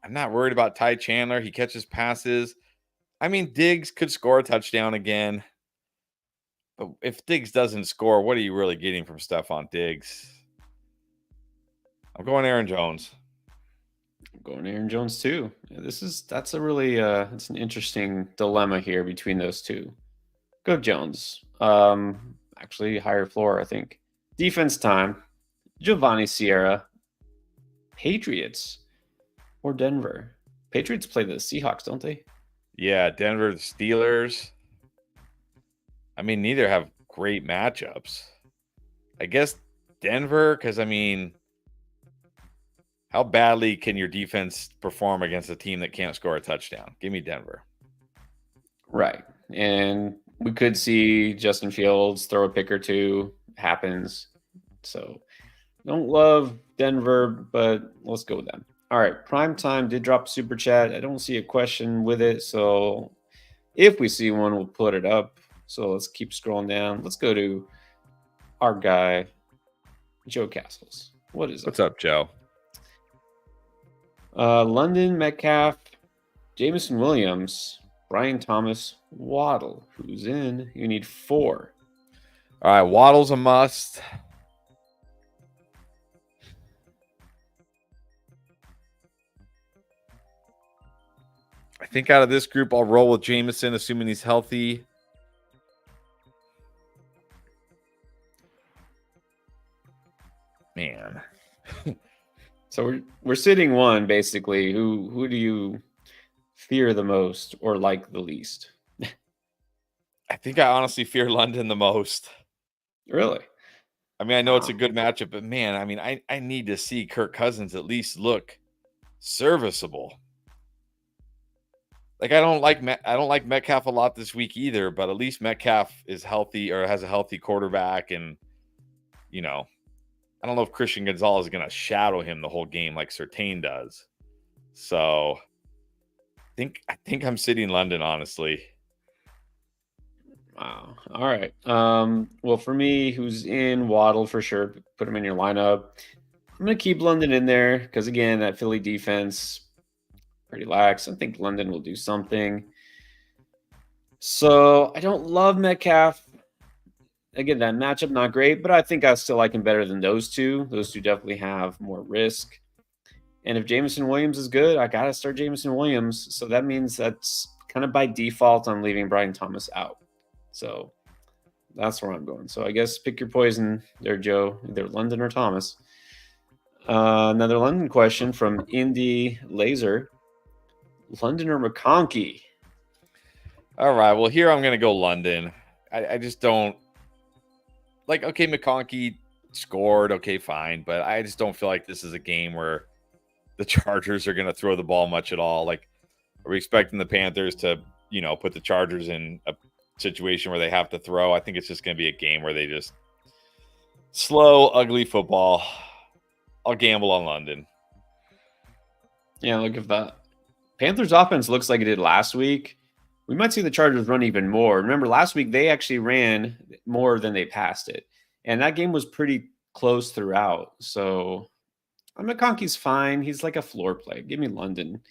I'm not worried about Ty Chandler. He catches passes. I mean, Diggs could score a touchdown again. But if Diggs doesn't score, what are you really getting from Stephon Diggs? I'm going Aaron Jones. I'm going Aaron Jones too. Yeah, that's a really it's an interesting dilemma here between those two. Go Jones. Actually higher floor, I think. Defense time. Giovanni Sierra. Patriots or Denver. Patriots play the Seahawks, don't they? Yeah, Denver, the Steelers. I mean, neither have great matchups. I guess Denver, because, I mean, how badly can your defense perform against a team that can't score a touchdown? Give me Denver. Right. And we could see Justin Fields throw a pick or two. Happens. So don't love Denver, but let's go with them. All right. Prime time did drop a super chat. I don't see a question with it. So if we see one, we'll put it up. So let's keep scrolling down. Let's go to our guy, Joe Castles. What's up, Joe? London, Metcalf, Jameson Williams, Brian Thomas, Waddle. Who's in? You need 4. All right, Waddle's a must. I think out of this group, I'll roll with Jameson, assuming he's healthy. Man. So we're sitting one basically. Who do you fear the most or like the least? I think I honestly fear London the most. Really? I mean, I know it's a good matchup, but man, I mean, I need to see Kirk Cousins at least look serviceable. like I don't like Metcalf a lot this week either, but at least Metcalf is healthy or has a healthy quarterback, and I don't know if Christian Gonzalez is going to shadow him the whole game like Surtain does. So I think I'm sitting London, honestly. Wow. All right. Well, for me, who's in Waddle for sure, put him in your lineup. I'm gonna keep London in there because again, that Philly defense pretty lax. I think London will do something. So I don't love Metcalf. Again, that matchup not great, but I think I still like him better than those two. Those two definitely have more risk. And if Jameson Williams is good, I gotta start Jameson Williams. So that means that's kind of by default I'm leaving Brian Thomas out. So that's where I'm going. So I guess pick your poison there, Joe. Either London or Thomas. Another London question from Indy Laser. London or McConkey? All right. Well, here I'm going to go London. I just don't like, okay, McConkey scored. Okay, fine. But I just don't feel like this is a game where the Chargers are going to throw the ball much at all. Like, are we expecting the Panthers to, put the Chargers in a situation where they have to throw? I think it's just going to be a game where they just slow, ugly football. I'll gamble on London. Yeah, look, if the Panthers offense looks like it did last week, we might see the Chargers run even more. Remember, last week they actually ran more than they passed it. And that game was pretty close throughout. So McConkey's fine. He's like a floor play. Give me London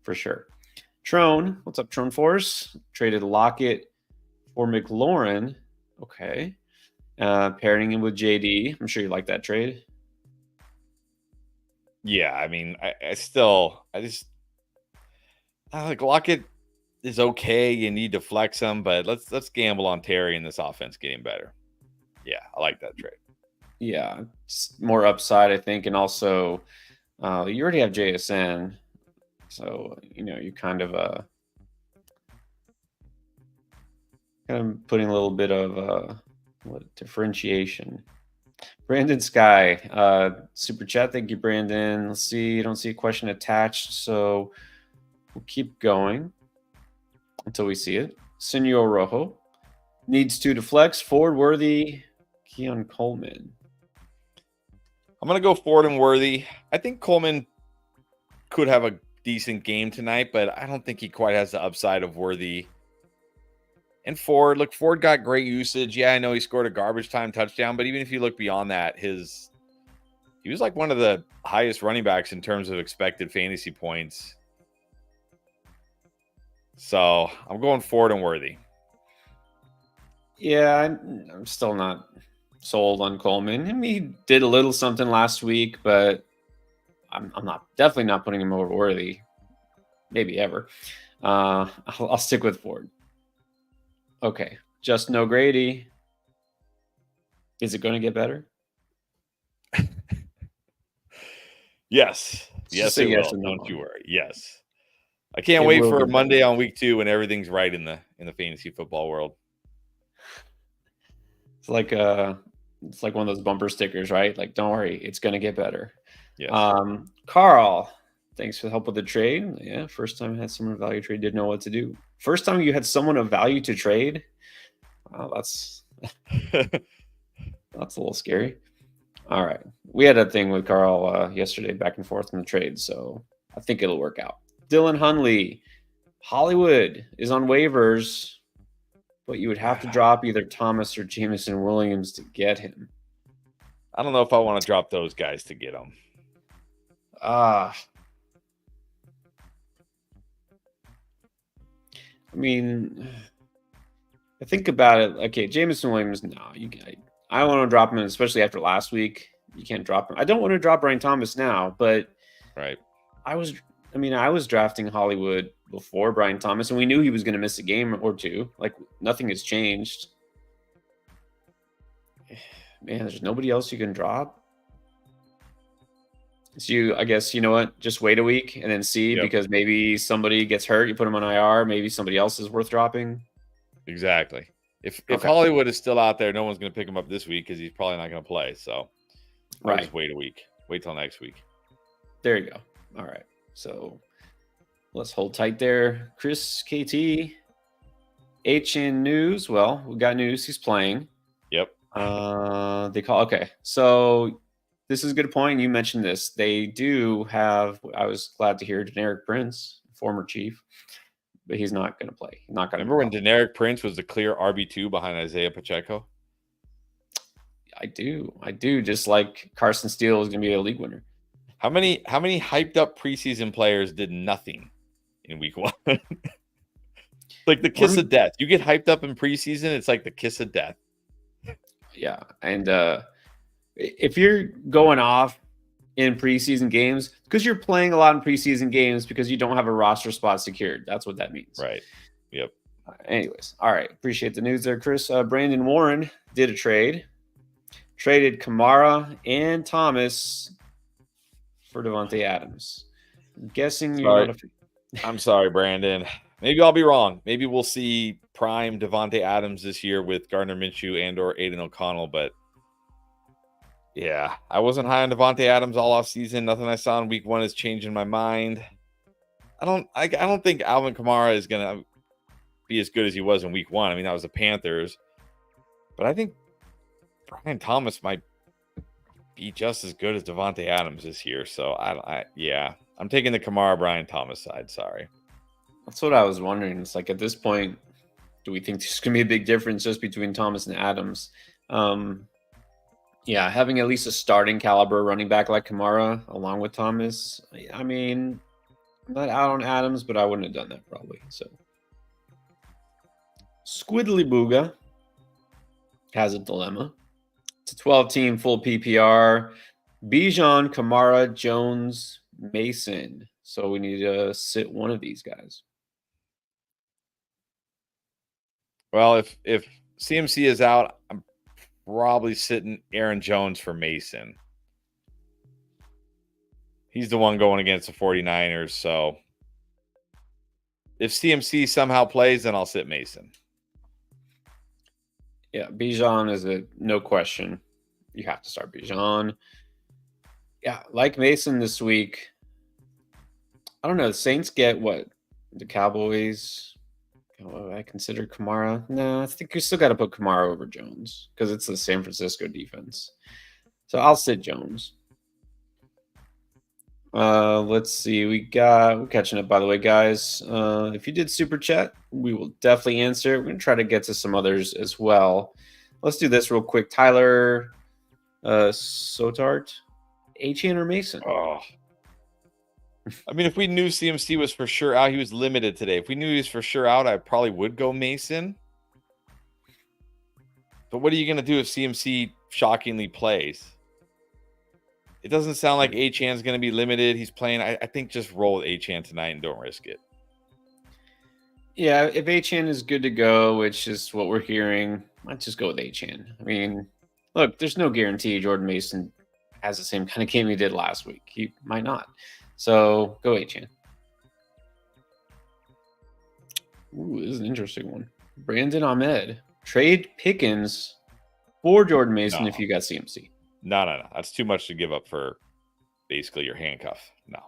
for sure. Trone, what's up, Trone Force? Traded Lockett for McLaurin. Okay. Pairing him with JD. I'm sure you like that trade. Yeah, I mean, I like Lockett is okay. You need to flex him, but let's gamble on Terry and this offense getting better. Yeah, I like that trade. Yeah, it's more upside, I think, and also you already have JSN, so you kind of putting a little bit of differentiation. Brandon Sky, super chat. Thank you, Brandon. Let's see. I don't see a question attached, so we'll keep going until we see it. Senor Rojo needs to flex. Forward Worthy, Keon Coleman. I'm going to go Ford and Worthy. I think Coleman could have a decent game tonight, but I don't think he quite has the upside of Worthy. And Ford, look, Ford got great usage. Yeah, I know he scored a garbage time touchdown, but even if you look beyond that, he was like one of the highest running backs in terms of expected fantasy points. So I'm going Ford and Worthy. Yeah, I'm still not sold on Coleman. I mean, he did a little something last week, but I'm definitely not putting him over Worthy. Maybe ever. I'll stick with Ford. Okay, just no Grady. Is it going to get better? Yes. Yes, it will. Don't you worry. Yes. I can't wait for Monday on week 2 when everything's right in the fantasy football world. It's like one of those bumper stickers, right? Like, don't worry, it's going to get better. Yes. Carl, thanks for the help with the trade. Yeah, first time I had someone of value trade, didn't know what to do. First time you had someone of value to trade? Wow, that's that's a little scary. All right. We had a thing with Carl yesterday, back and forth in the trade, so I think it'll work out. Dylan Hunley, Hollywood is on waivers, but you would have to drop either Thomas or Jameson Williams to get him. I don't know if I want to drop those guys to get him. I mean, I think about it. Okay, Jameson Williams, no. I want to drop him, especially after last week. You can't drop him. I don't want to drop Brian Thomas now, but right. I was drafting Hollywood before Brian Thomas, and we knew he was going to miss a game or two. Like, nothing has changed. Man, there's nobody else you can drop. So I guess, you know what? Just wait a week and then see, because maybe somebody gets hurt. You put him on IR. Maybe somebody else is worth dropping. Exactly. If Hollywood is still out there, no one's going to pick him up this week because he's probably not going to play. So Just wait a week. Wait till next week. There you go. All right. So Let's hold tight there. Chris KT, HN News. Well, we got news. He's playing. Yep. They call. Okay. So this is a good point. You mentioned this. They do have, I was glad to hear Generic Prince, former Chief, but he's not going to play. He's not going to. Remember when Generic Prince was the clear RB2 behind Isaiah Pacheco? I do. Just like Carson Steele is going to be a league winner. How many hyped up preseason players did nothing in week 1? Like the kiss of death. You get hyped up in preseason, it's like the kiss of death. Yeah. And if you're going off in preseason games, because you're playing a lot in preseason games because you don't have a roster spot secured. That's what that means. Right. Yep. Anyways. All right. Appreciate the news there, Chris. Brandon Warren did a trade. Traded Kamara and Thomas for Devontae Adams. I'm guessing you're not I'm sorry, Brandon. Maybe I'll be wrong. Maybe we'll see prime Devontae Adams this year with Gardner Minshew and or Aiden O'Connell. But yeah, I wasn't high on Devontae Adams all off season. Nothing I saw in week 1 is changing my mind. I don't think Alvin Kamara is gonna be as good as he was in week 1. I mean, that was the Panthers, but I think Brian Thomas might be just as good as Devontae Adams this year. So I'm taking the Kamara Brian Thomas side. Sorry. That's what I was wondering. It's like at this point, do we think there's going to be a big difference just between Thomas and Adams? Yeah, having at least a starting caliber running back like Kamara along with Thomas. I mean, I'm not out on Adams, but I wouldn't have done that probably. So, Squiddly Booga has a dilemma. It's a 12-team full PPR. Bijan, Kamara, Jones, Mason. So we need to sit one of these guys. Well, if CMC is out, I'm probably sitting Aaron Jones for Mason. He's the one going against the 49ers. So if CMC somehow plays, then I'll sit Mason. Yeah, Bijan is a no question. You have to start Bijan. Yeah, like Mason this week. I don't know. The Saints get what? The Cowboys. I consider Kamara. No, I think you still got to put Kamara over Jones because it's the San Francisco defense. So I'll sit Jones. Let's see. We're catching up, by the way, guys. If you did super chat, we will definitely answer. We're gonna try to get to some others as well. Let's do this real quick. Tyler Sotart, HN or Mason? Oh. I mean, if we knew CMC was for sure out, he was limited today. If we knew he was for sure out, I probably would go Mason. But what are you going to do if CMC shockingly plays? It doesn't sound like Achan's going to be limited. He's playing. I think just roll with Achan tonight and don't risk it. Yeah, if Achan is good to go, which is what we're hearing, let's just go with Achan. I mean, look, there's no guarantee Jordan Mason has the same kind of game he did last week. He might not. So go Achan. Ooh, this is an interesting one. Brandon Ahmed. Trade Pickens for Jordan Mason if you got CMC. No. That's too much to give up for basically your handcuff. No.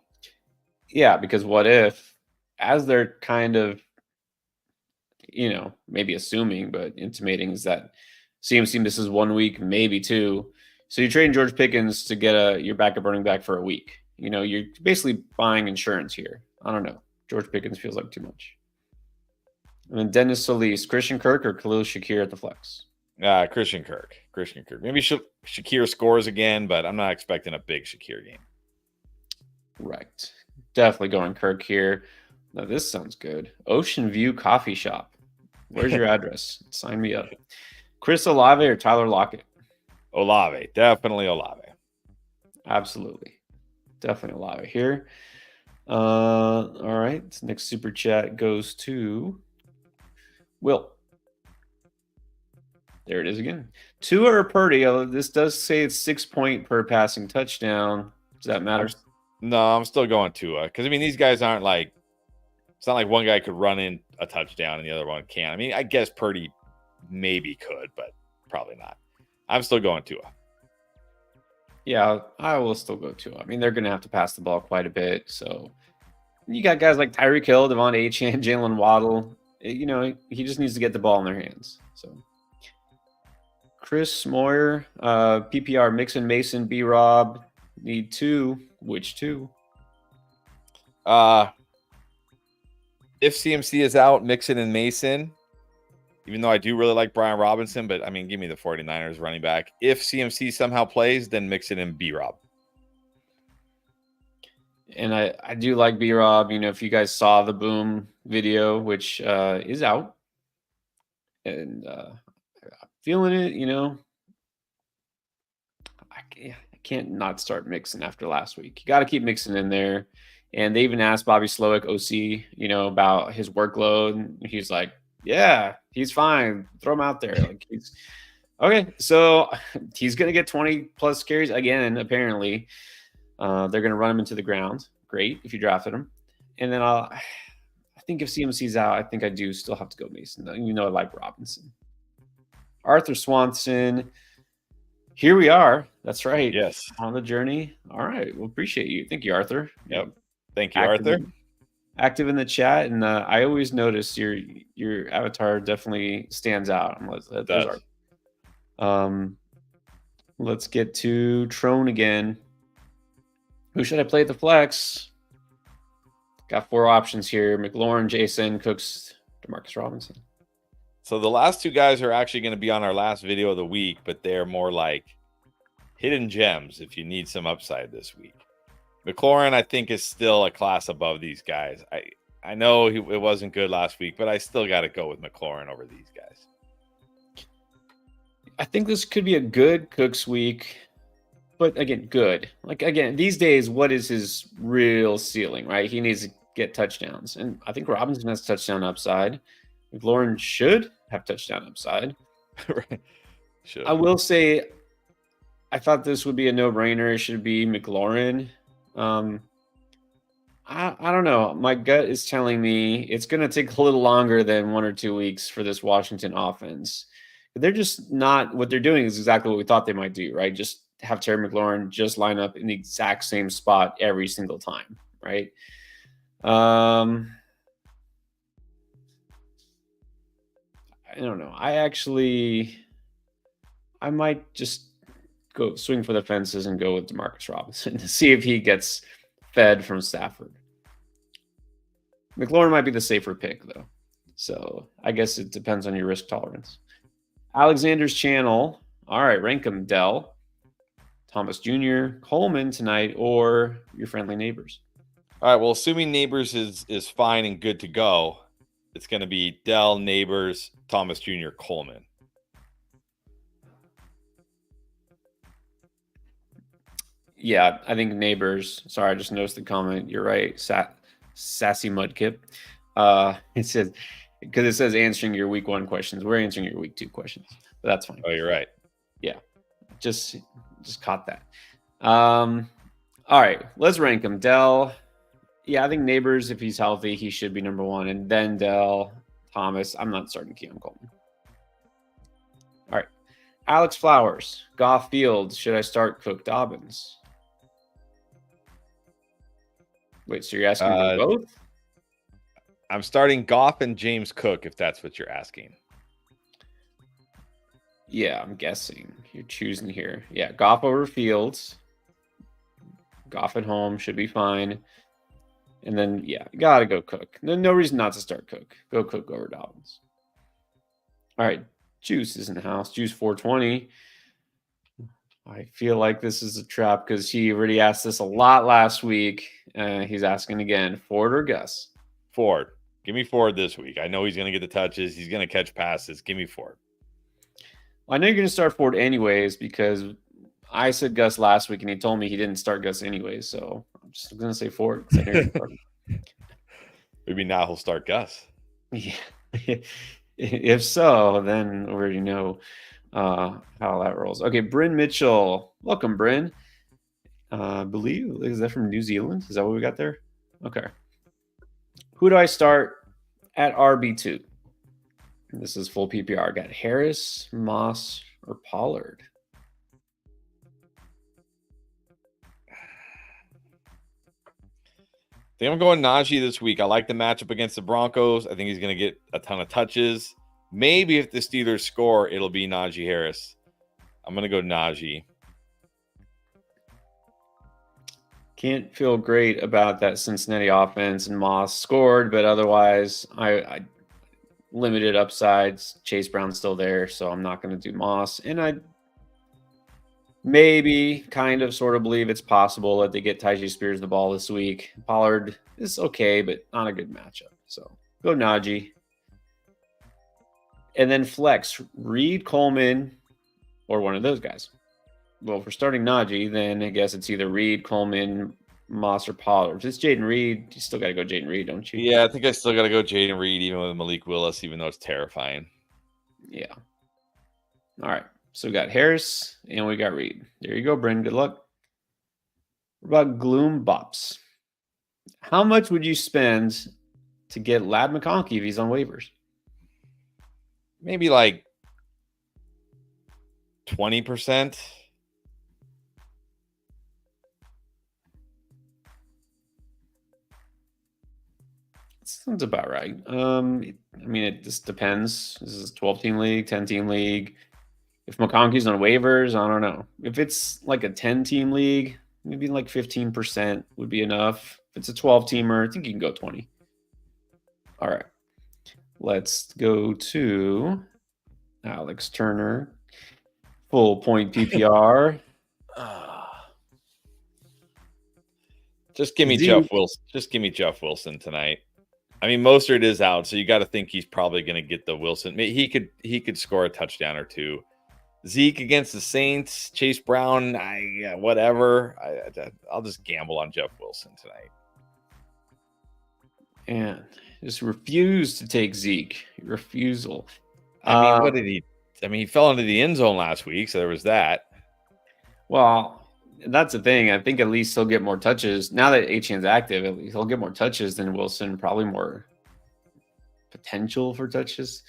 Yeah, because what if, as they're kind of, maybe assuming, but intimating is that CMC misses 1 week, maybe 2. So you're trading George Pickens to get your backup running back for a week. You're basically buying insurance here. I don't know. George Pickens feels like too much. And then Dennis Solis, Christian Kirk or Khalil Shakir at the flex? Christian Kirk. Maybe Shakir scores again, but I'm not expecting a big Shakir game. Right. Definitely going Kirk here. Now this sounds good. Ocean View Coffee Shop. Where's your address? Sign me up. Chris Olave or Tyler Lockett? Olave. Definitely Olave. Absolutely. Definitely Olave here. All right. Next super chat goes to Will. There it is again. Tua or Purdy? This does say it's 6 point per passing touchdown. Does that matter? No, I'm still going Tua. Because, these guys aren't like – it's not like one guy could run in a touchdown and the other one can't. I guess Purdy maybe could, but probably not. I'm still going Tua. Yeah, I will still go Tua. They're going to have to pass the ball quite a bit. So, You got guys like Tyreek Hill, Devon Achane, Jalen Waddle. You know, he just needs to get the ball in their hands. So Chris Moyer, PPR, Mixon, Mason, B Rob. Need two. Which two? If CMC is out, Mixon and Mason, even though I do really like Brian Robinson, but I mean, give me the 49ers running back. If CMC somehow plays, then Mixon and B Rob. And I do like B Rob. You know, if you guys saw the Boom video, which is out, and I'm feeling it, you know, I can't not start Mixon after last week. You got to keep Mixon in there. And they even asked Bobby Slowick, OC, you know, about his workload. And he's like, yeah, he's fine. Throw him out there. Like he's okay. So he's going to get 20 plus carries again, apparently. They're going to run him into the ground. Great if you drafted him. And then I think if CMC's out, I think I do still have to go Mason. You know, I like Robinson. Arthur Swanson. Here we are. That's right. Yes. On the journey. All right. Well, appreciate you. Thank you, Arthur. Yep. Thank you, Arthur. Active in the chat, and I always notice your avatar definitely stands out. Let's get to Trone again. Who should I play at the flex? Got 4 options here: McLaurin, Jason, Cooks, Demarcus Robinson. So the last 2 guys are actually going to be on our last video of the week, but they're more like hidden gems if you need some upside this week. McLaurin, I think, is still a class above these guys. I know it wasn't good last week, but I still got to go with McLaurin over these guys. I think this could be a good Cooks week, but again, good. Like, again, these days, what is his real ceiling, right? He needs to get touchdowns. And I think Robinson has touchdown upside. McLaurin should have touchdown upside. Right. Should. I will say, I thought this would be a no-brainer. It should be McLaurin. I don't know. My gut is telling me it's going to take a little longer than 1 or 2 weeks for this Washington offense. They're just not, what they're doing is exactly what we thought they might do, right? Just have Terry McLaurin just line up in the exact same spot every single time, right? I don't know. I might just go swing for the fences and go with Demarcus Robinson to see if he gets fed from Stafford. McLaurin might be the safer pick, though. So I guess it depends on your risk tolerance. Alexander's channel. All right, rank them, Dell, Thomas Jr., Coleman tonight, or your friendly neighbors. All right, well, assuming Neighbors is fine and good to go, it's going to be Dell, Neighbors, Thomas Jr., Coleman. Yeah, I think Neighbors. Sorry, I just noticed the comment. You're right. Sassy Mudkip. It says, because it says answering your week 1 questions. We're answering your week 2 questions, but that's fine. Oh, you're right. Yeah, just caught that. All right, let's rank them. Dell. Yeah, I think Neighbors, if he's healthy, he should be number 1. And then Dell, Thomas. I'm not starting Keon Coleman. All right. Alex Flowers, Goff Fields. Should I start Cook Dobbins? Wait, so you're asking for both? I'm starting Goff and James Cook, if that's what you're asking. Yeah, I'm guessing. You're choosing here. Yeah, Goff over Fields. Goff at home should be fine. And then, yeah, you got to go Cook. No reason not to start Cook. Go Cook over Dobbins. All right, Juice is in the house. Juice 420. I feel like this is a trap because he already asked this a lot last week. He's asking again, Ford or Gus? Ford. Give me Ford this week. I know he's going to get the touches. He's going to catch passes. Give me Ford. Well, I know you're going to start Ford anyways because I said Gus last week and he told me he didn't start Gus anyways. So I'm just going to say Ford. Maybe now he'll start Gus. Yeah. If so, then we already know how that rolls. Okay, Bryn Mitchell. Welcome, Bryn. I believe, is that from New Zealand? Is that what we got there? Okay. Who do I start at RB2? This is full PPR. I got Harris, Moss, or Pollard. think I'm going Najee this week. I like the matchup against the Broncos. I think he's going to get a ton of touches. Maybe if the Steelers score, it'll be Najee Harris. I'm going to go Najee. Can't feel great about that Cincinnati offense, and Moss scored, but otherwise, I limited upsides. Chase Brown's still there, so I'm not going to do Moss. And I maybe kind of sort of believe it's possible that they get Tyjae Spears the ball this week. Pollard is okay, but not a good matchup. So go Najee. And then flex, Reed, Coleman, or one of those guys. Well, if we're starting Najee, then I guess it's either Reed, Coleman, Moss, or Pollard. If it's Jaden Reed, you still got to go Jaden Reed, don't you? Yeah, I think I still got to go Jaden Reed, even with Malik Willis, even though it's terrifying. Yeah. All right. So we got Harris and we got Reed. There you go, Bryn. Good luck. What about Gloom Bops? How much would you spend to get Lad McConkey if he's on waivers? Maybe like 20%. Sounds about right. I mean, it just depends. This is a 12-team league, 10-team league. If McConkey's on waivers, I don't know. If it's like a 10-team league, maybe like 15% would be enough. If it's a 12-teamer, I think you can go 20. All right. Let's go to Alex Turner. Full point PPR. Just give me Jeff Wilson. Just give me Jeff Wilson tonight. I mean, Mostert is out, so you got to think he's probably going to get the Wilson. He could score a touchdown or two. Zeke against the Saints, Chase Brown, whatever. I'll just gamble on Jeff Wilson tonight. And just refuse to take Zeke. Refusal. I mean, what did he? I mean, he fell into the end zone last week, so there was that. Well, that's the thing. I think at least he'll get more touches. Now that Etienne's active, at least he'll get more touches than Wilson. Probably more potential for touches.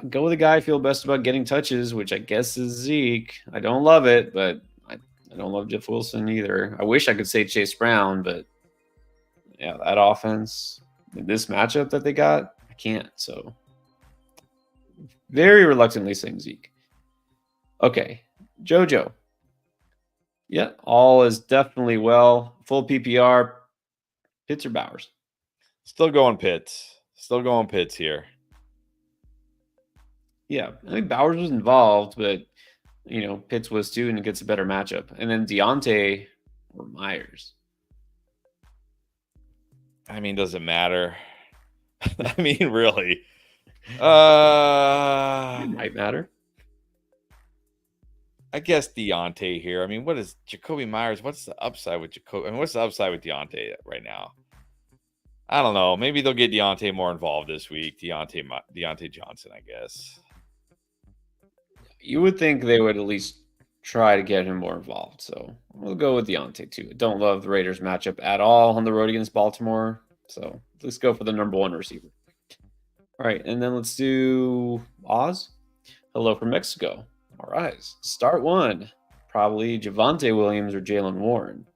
Go with the guy I feel best about getting touches, which I guess is Zeke. I don't love it, but I don't love Jeff Wilson either. I wish I could say Chase Brown, but yeah, that offense, this matchup that they got, I can't. So very reluctantly saying Zeke. Okay, JoJo. Yeah, all is definitely well. Full PPR. Pitts or Bowers? Still going Pitts. Still going Pitts here. Yeah, I think Bowers was involved, but Pitts was too, and it gets a better matchup. And then Deontay or Myers. I mean, does it matter? I mean, really. It might matter. I guess Deontay here. I mean, what is Jacoby Myers? What's the upside with Jacoby? I mean, what's the upside with Deontay right now? I don't know. Maybe they'll get Deontay more involved this week. Deontay Johnson, I guess. You would think they would at least try to get him more involved. So we'll go with Deontay too. Don't love the Raiders matchup at all on the road against Baltimore. So let's go for the number one receiver. All right, and then let's do Oz. Hello from Mexico. All right, start one. Probably Javonte Williams or Jalen Warren.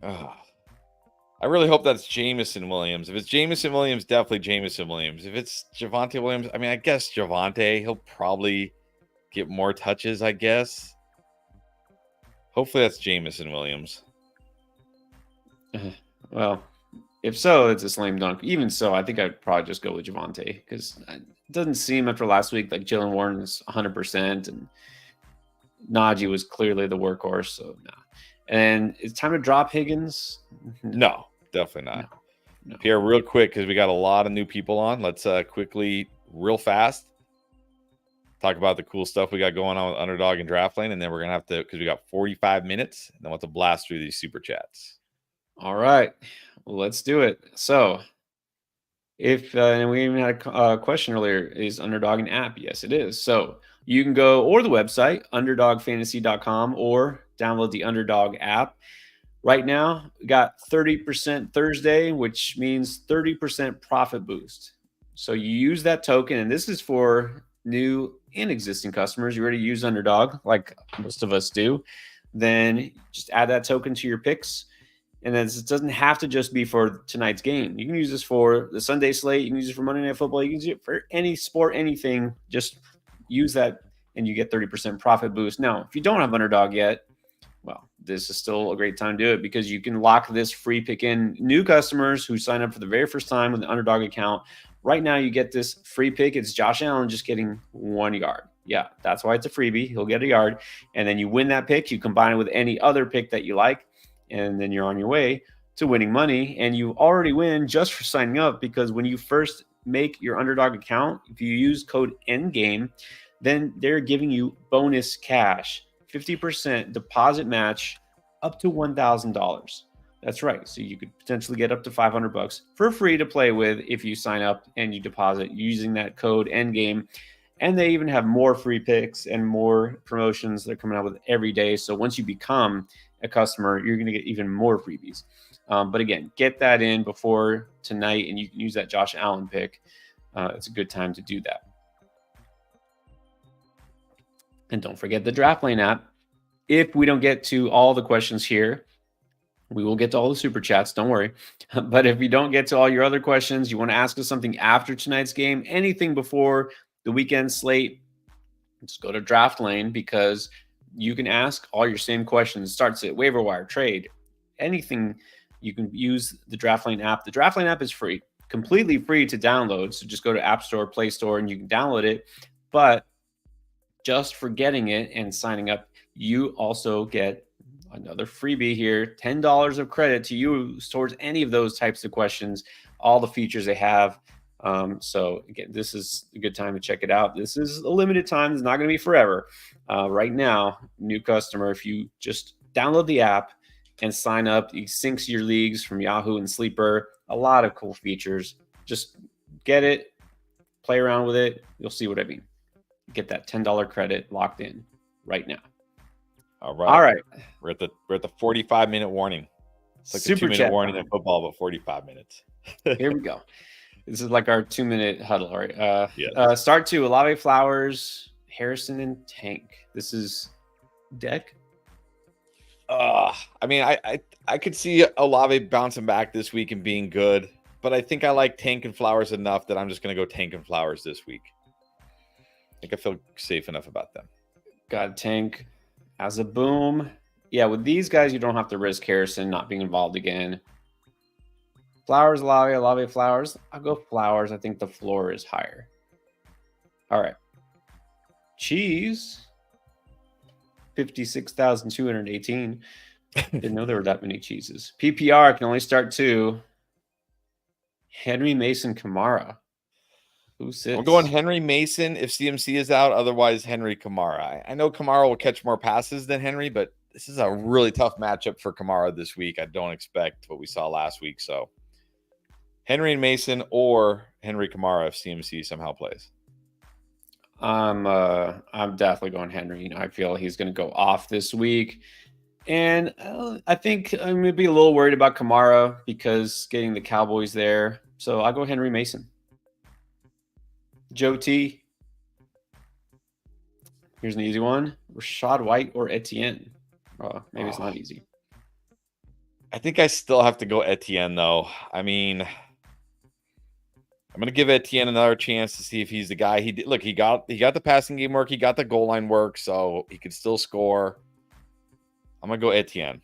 I really hope that's Jamison Williams. If it's Jamison Williams, definitely Jamison Williams. If it's Javonte Williams, I mean, I guess Javonte, he'll probably get more touches, I guess. Hopefully that's Jamison Williams. Well, if so, it's a slam dunk. Even so, I think I'd probably just go with Javonte because it doesn't seem after last week like Jalen Warren is 100% and Najee was clearly the workhorse. So, nah. And it's time to drop Higgins? No, definitely not. No. Pierre, real quick, because we got a lot of new people on. Let's quickly, real fast, talk about the cool stuff we got going on with Underdog and Draft Lane. And then we're going to have to, because we got 45 minutes, and then we'll have to blast through these super chats. All right. Well, let's do it. So, if and we even had a question earlier, is Underdog an app? Yes, it is. So, you can go or the website, underdogfantasy.com, or download the Underdog app. Right now, we got 30% Thursday, which means 30% profit boost. So you use that token, and this is for new and existing customers. You already use Underdog, like most of us do. Then just add that token to your picks, And then it doesn't have to just be for tonight's game. You can use this for the Sunday slate. You can use it for Monday Night Football. You can use it for any sport, anything. Just use that and you get 30% profit boost. Now, if you don't have Underdog yet, well, this is still a great time to do it because you can lock this free pick in. New customers who sign up for the very first time with an Underdog account, right now you get this free pick. It's Josh Allen just getting 1 yard. Yeah, that's why it's a freebie. He'll get a yard. And then you win that pick. You combine it with any other pick that you like, and then you're on your way to winning money. And you already win just for signing up because when you first make your Underdog account, if you use code ENDGAME, then they're giving you bonus cash, 50% deposit match up to $1,000. That's right. So you could potentially get up to $500 for free to play with if you sign up and you deposit using that code ENDGAME. And they even have more free picks and more promotions they're coming out with every day. So once you become a customer, you're going to get even more freebies. But again, get that in before tonight, and you can use that Josh Allen pick. It's a good time to do that. And don't forget the Draft Lane app. If we don't get to all the questions here, we will get to all the super chats. Don't worry. But if you don't get to all your other questions, you want to ask us something after tonight's game, anything before the weekend slate, just go to Draft Lane because you can ask all your same questions. Starts at waiver wire, trade, anything. You can use the Draft Lane app. The Draft Lane app is free, completely free to download. So just go to App Store, Play Store, and you can download it. But just for getting it and signing up, you also get another freebie here, $10 of credit to use towards any of those types of questions, all the features they have. So again, this is a good time to check it out. This is a limited time. It's not going to be forever. Right now, new customer, if you just download the app and sign up, it syncs your leagues from Yahoo and Sleeper. A lot of cool features. Just get it, play around with it. You'll see what I mean. Get that $10 credit locked in right now. All right. All right. We're at the 45-minute warning. It's like Super a 2-minute warning in football, but 45 minutes. Here we go. This is like our 2-minute huddle, right? Yeah. Start 2, Olave, Flowers, Harrison, and Tank. This is deck. I mean, I could see Olave bouncing back this week and being good, but I think I like Tank and Flowers enough that I'm just going to go Tank and Flowers this week. I think I feel safe enough about them. Got Tank as a boom. Yeah, with these guys, you don't have to risk Harrison not being involved again. Flowers, Olave, Flowers. I'll go Flowers. I think the floor is higher. All right. Cheese. 56,218. Didn't know there were that many cheeses. PPR can only start 2. Henry Mason Kamara. Who sits? I'm going Henry Mason if CMC is out. Otherwise, Henry Kamara. I know Kamara will catch more passes than Henry, but this is a really tough matchup for Kamara this week. I don't expect what we saw last week. So Henry and Mason or Henry Kamara if CMC somehow plays. I'm definitely going Henry. You know, I feel he's going to go off this week. And I think I'm going to be a little worried about Kamara because getting the Cowboys there. So I'll go Henry Mason. Joe T. Here's an easy one. Rachaad White or Etienne. Maybe it's not easy. I think I still have to go Etienne, though. I mean, I'm going to give Etienne another chance to see if he's the guy. He got the passing game work. He got the goal line work, so he could still score. I'm going to go Etienne.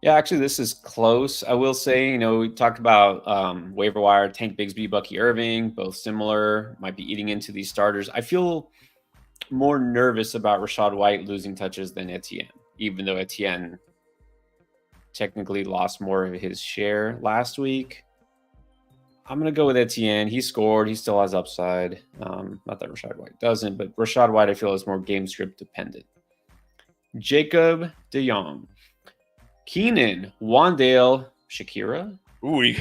Yeah, actually, this is close. I will say, you know, we talked about waiver wire, Tank Bigsby, Bucky Irving, both similar, might be eating into these starters. I feel more nervous about Rachaad White losing touches than Etienne, even though Etienne technically lost more of his share last week. I'm going to go with Etienne. He scored. He still has upside. Not that Rachaad White doesn't, but Rachaad White, I feel, is more game script dependent. Jacob DeYoung. Keenan, Wandale, Shakira. Ooh,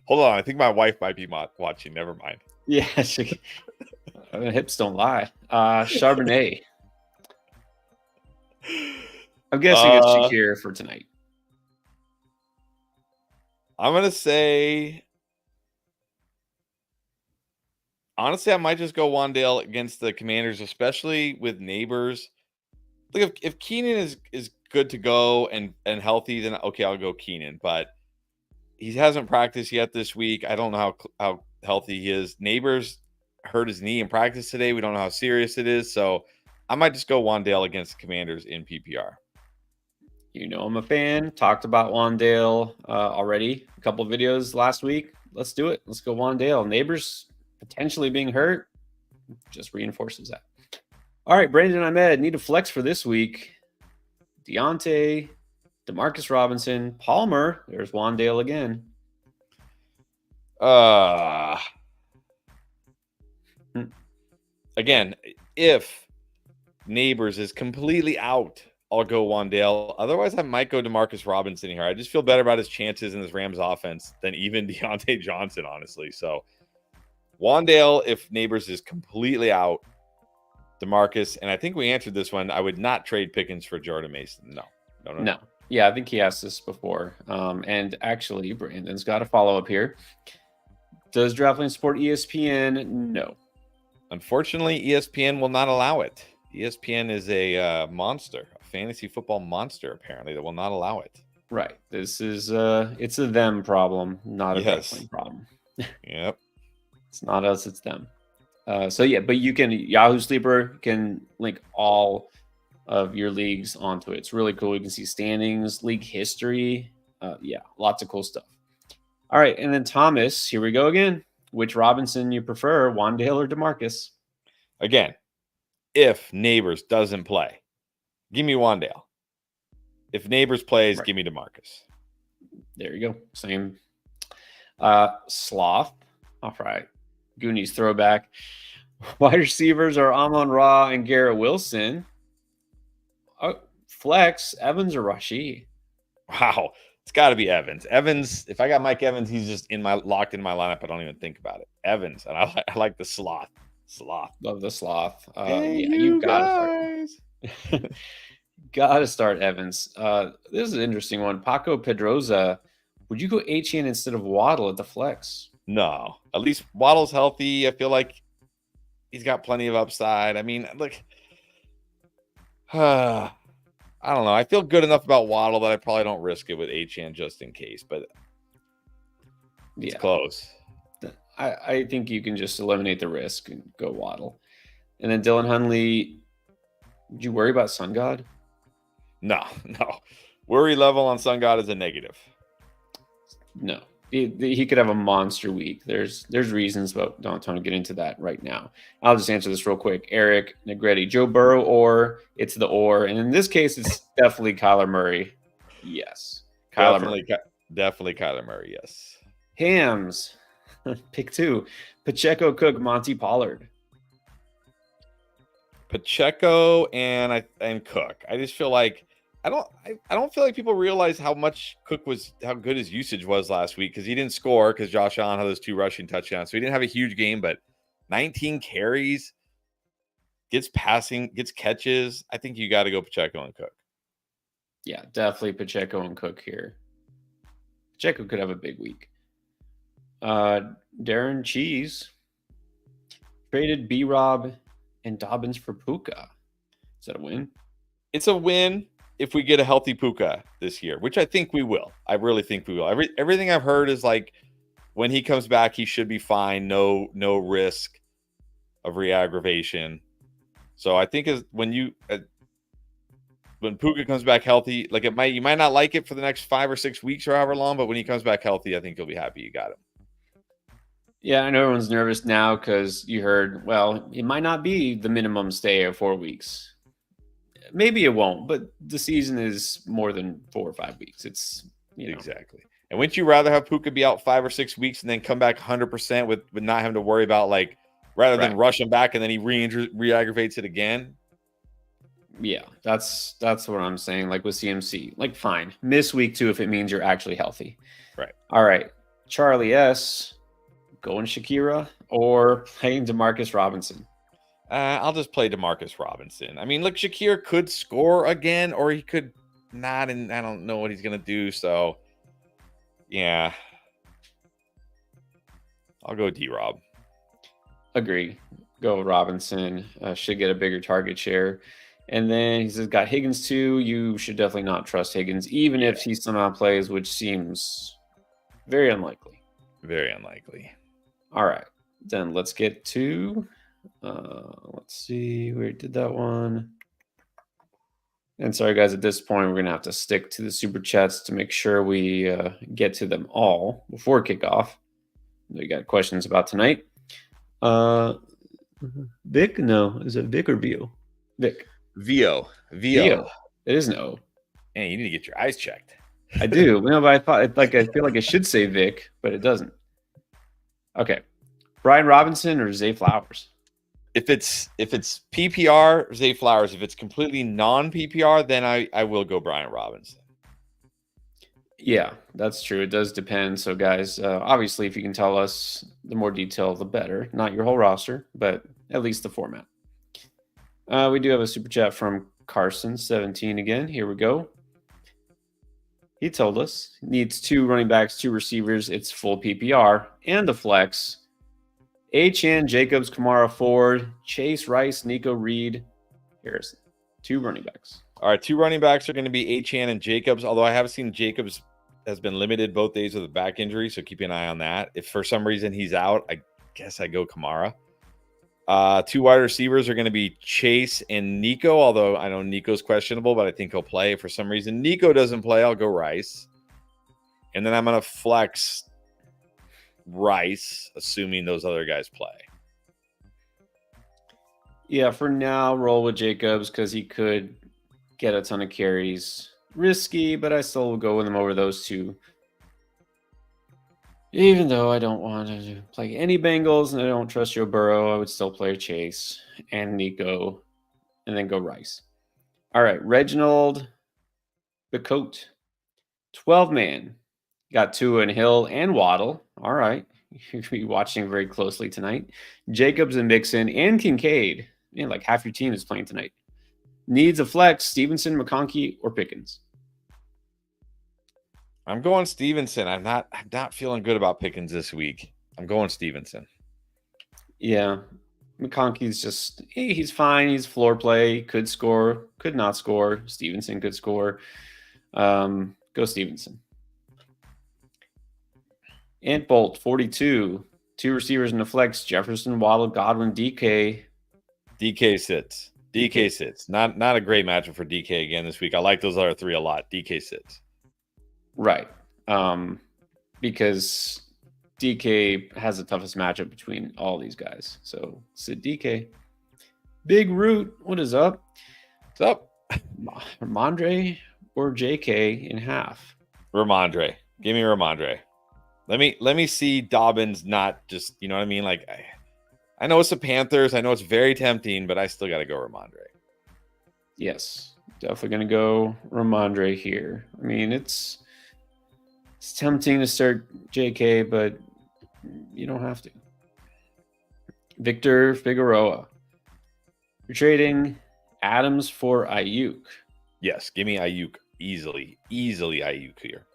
hold on. I think my wife might be watching. Never mind. Yeah, hips don't lie. Charbonnet. I'm guessing it's Shakira for tonight. I'm going to say, honestly, I might just go Wandale against the Commanders, especially with Neighbors. Look, if Keenan is good to go and healthy, then okay, I'll go Keenan. But he hasn't practiced yet this week. I don't know how healthy he is. Neighbors hurt his knee in practice today. We don't know how serious it is. So I might just go Wandale against the Commanders in PPR. You know I'm a fan. Talked about Wandale already. A couple of videos last week. Let's do it. Let's go Wandale. Neighbors potentially being hurt just reinforces that. All right, Brandon Ahmed, need a flex for this week. Deontay, Demarcus Robinson, Palmer. There's Wandale again. Again, if Neighbors is completely out, I'll go Wandale. Otherwise, I might go Demarcus Robinson here. I just feel better about his chances in this Rams offense than even Deontay Johnson, honestly. So Wandale, if Neighbors is completely out, Demarcus, and I think we answered this one. I would not trade Pickens for Jordan Mason. No. Yeah, I think he asked this before. And actually, Brandon's got a follow-up here. Does DraftLine support ESPN? No. Unfortunately, ESPN will not allow it. ESPN is a monster, a fantasy football monster, apparently, that will not allow it. Right. This is it's a them problem, not a DraftLine problem. Yep. It's not us, it's them. So yeah, but you can Yahoo Sleeper can link all of your leagues onto it. It's really cool. You can see standings, league history. Yeah, lots of cool stuff. All right, and then Thomas, here we go again. Which Robinson you prefer, Wandale or DeMarcus? Again, if Neighbors doesn't play, give me Wandale. If Neighbors plays, give me DeMarcus. There you go. Same. Sloth. All right. Goonies throwback. Wide receivers are Amon Ra and Garrett Wilson. Flex, Evans or Rashid? Wow. It's got to be Evans. Evans, if I got Mike Evans, he's just locked in my lineup. I don't even think about it. Evans. And I like the sloth. Love the sloth. Hey, yeah, you got to start Evans. This is an interesting one. Paco Pedroza. Would you go Etienne instead of Waddle at the flex? No. At least Waddle's healthy. I feel like he's got plenty of upside. I mean, look. I don't know. I feel good enough about Waddle that I probably don't risk it with Etienne just in case, but it's close. I think you can just eliminate the risk and go Waddle. And then Dylan Hunley, would you worry about Sun God? No. Worry level on Sun God is a negative. No. He could have a monster week. There's reasons, but don't want to get into that right now. I'll just answer this real quick. Eric Negretti, Joe Burrow, or it's the or, and in this case, it's definitely Kyler Murray. Yes, Definitely Kyler Murray. Yes. Hams, pick 2. Pacheco, Cook, Monty Pollard. Pacheco and Cook. I just feel like I don't feel like people realize how good his usage was last week because he didn't score because Josh Allen had those 2 rushing touchdowns. So he didn't have a huge game, but 19 carries, gets catches. I think you got to go Pacheco and Cook. Yeah, definitely Pacheco and Cook here. Pacheco could have a big week. Darren Cheese traded B-Rob and Dobbins for Puka. Is that a win? It's a win if we get a healthy Puka this year, which I think we will. I really think we will. Everything I've heard is like when he comes back, he should be fine. No risk of re-aggravation. So I think when Puka comes back healthy, like you might not like it for the next 5 or 6 weeks or however long, but when he comes back healthy, I think you'll be happy you got him. Yeah, I know everyone's nervous now because you heard, well, it might not be the minimum stay of 4 weeks. Maybe it won't, but the season is more than 4 or 5 weeks. It's exactly. And wouldn't you rather have Puka be out 5 or 6 weeks and then come back 100% with not having to worry about rather than rush him back and then he re-aggravates it again? Yeah, that's what I'm saying. Like with CMC, fine, miss week 2 if it means you're actually healthy. Right. All right, Charlie S. Going Shakira or playing DeMarcus Robinson? I'll just play DeMarcus Robinson. I mean, look, Shakir could score again, or he could not, and I don't know what he's going to do. So, yeah. I'll go D-Rob. Agree. Go Robinson. Should get a bigger target share. And then he says, got Higgins too. You should definitely not trust Higgins, even if he somehow plays, which seems very unlikely. Very unlikely. All right. Then let's get to, let's see, we did that one. And sorry, guys, at this point, we're going to have to stick to the super chats to make sure we get to them all before kickoff. We got questions about tonight. Vic? No. Is it Vic or Vio? Vic. Vio. It is an O. Man, you need to get your eyes checked. I do. No, but I feel like it should say Vic, but it doesn't. Okay. Brian Robinson or Zay Flowers? If it's PPR, Zay Flowers. If it's completely non-PPR, then I will go Brian Robinson. Yeah, that's true. It does depend. So, guys, obviously, if you can tell us the more detail, the better. Not your whole roster, but at least the format. We do have a super chat from Carson17 again. Here we go. He told us needs 2 running backs, 2 receivers. It's full PPR and the flex. Achane, Jacobs, Kamara, Ford, Chase, Rice, Nico, Reed, Harrison. 2 running backs. All right, 2 running backs are going to be Achane and Jacobs, although I have seen Jacobs has been limited both days with a back injury, so keep an eye on that. If for some reason he's out, I guess I go Kamara. 2 wide receivers are going to be Chase and Nico, although I know Nico's questionable, but I think he'll play. If for some reason Nico doesn't play, I'll go Rice. And then I'm going to flex Rice, assuming those other guys play. Yeah, for now, roll with Jacobs because he could get a ton of carries. Risky, but I still will go with him over those 2. Even though I don't want to play any Bengals and I don't trust Joe Burrow, I would still play Chase and Nico and then go Rice. All right, Reginald Becote, 12-man. Got Tua and Hill and Waddle. All right. You're going to be watching very closely tonight. Jacobs and Mixon and Kincaid. Man, like half your team is playing tonight. Needs a flex, Stevenson, McConkey, or Pickens. I'm going Stevenson. I'm not feeling good about Pickens this week. I'm going Stevenson. Yeah. McConkey's just, he's fine. He's floor play. Could score. Could not score. Stevenson could score. Go Stevenson. Ant Bolt, 42. 2 receivers in the flex. Jefferson, Waddle, Godwin, DK. DK sits. DK sits. Not a great matchup for DK again this week. I like those other 3 a lot. DK sits. Right. Because DK has the toughest matchup between all these guys. So sit DK. Big Root, what is up? What's up? Ramondre or JK in half? Ramondre. Give me Ramondre. Let me see Dobbins not just, you know what I mean? Like, I know it's the Panthers. I know it's very tempting, but I still got to go Ramondre. Yes, definitely going to go Ramondre here. I mean, it's tempting to start JK, but you don't have to. Victor Figueroa. You're trading Adams for Ayuk. Yes, give me Ayuk easily Ayuk here.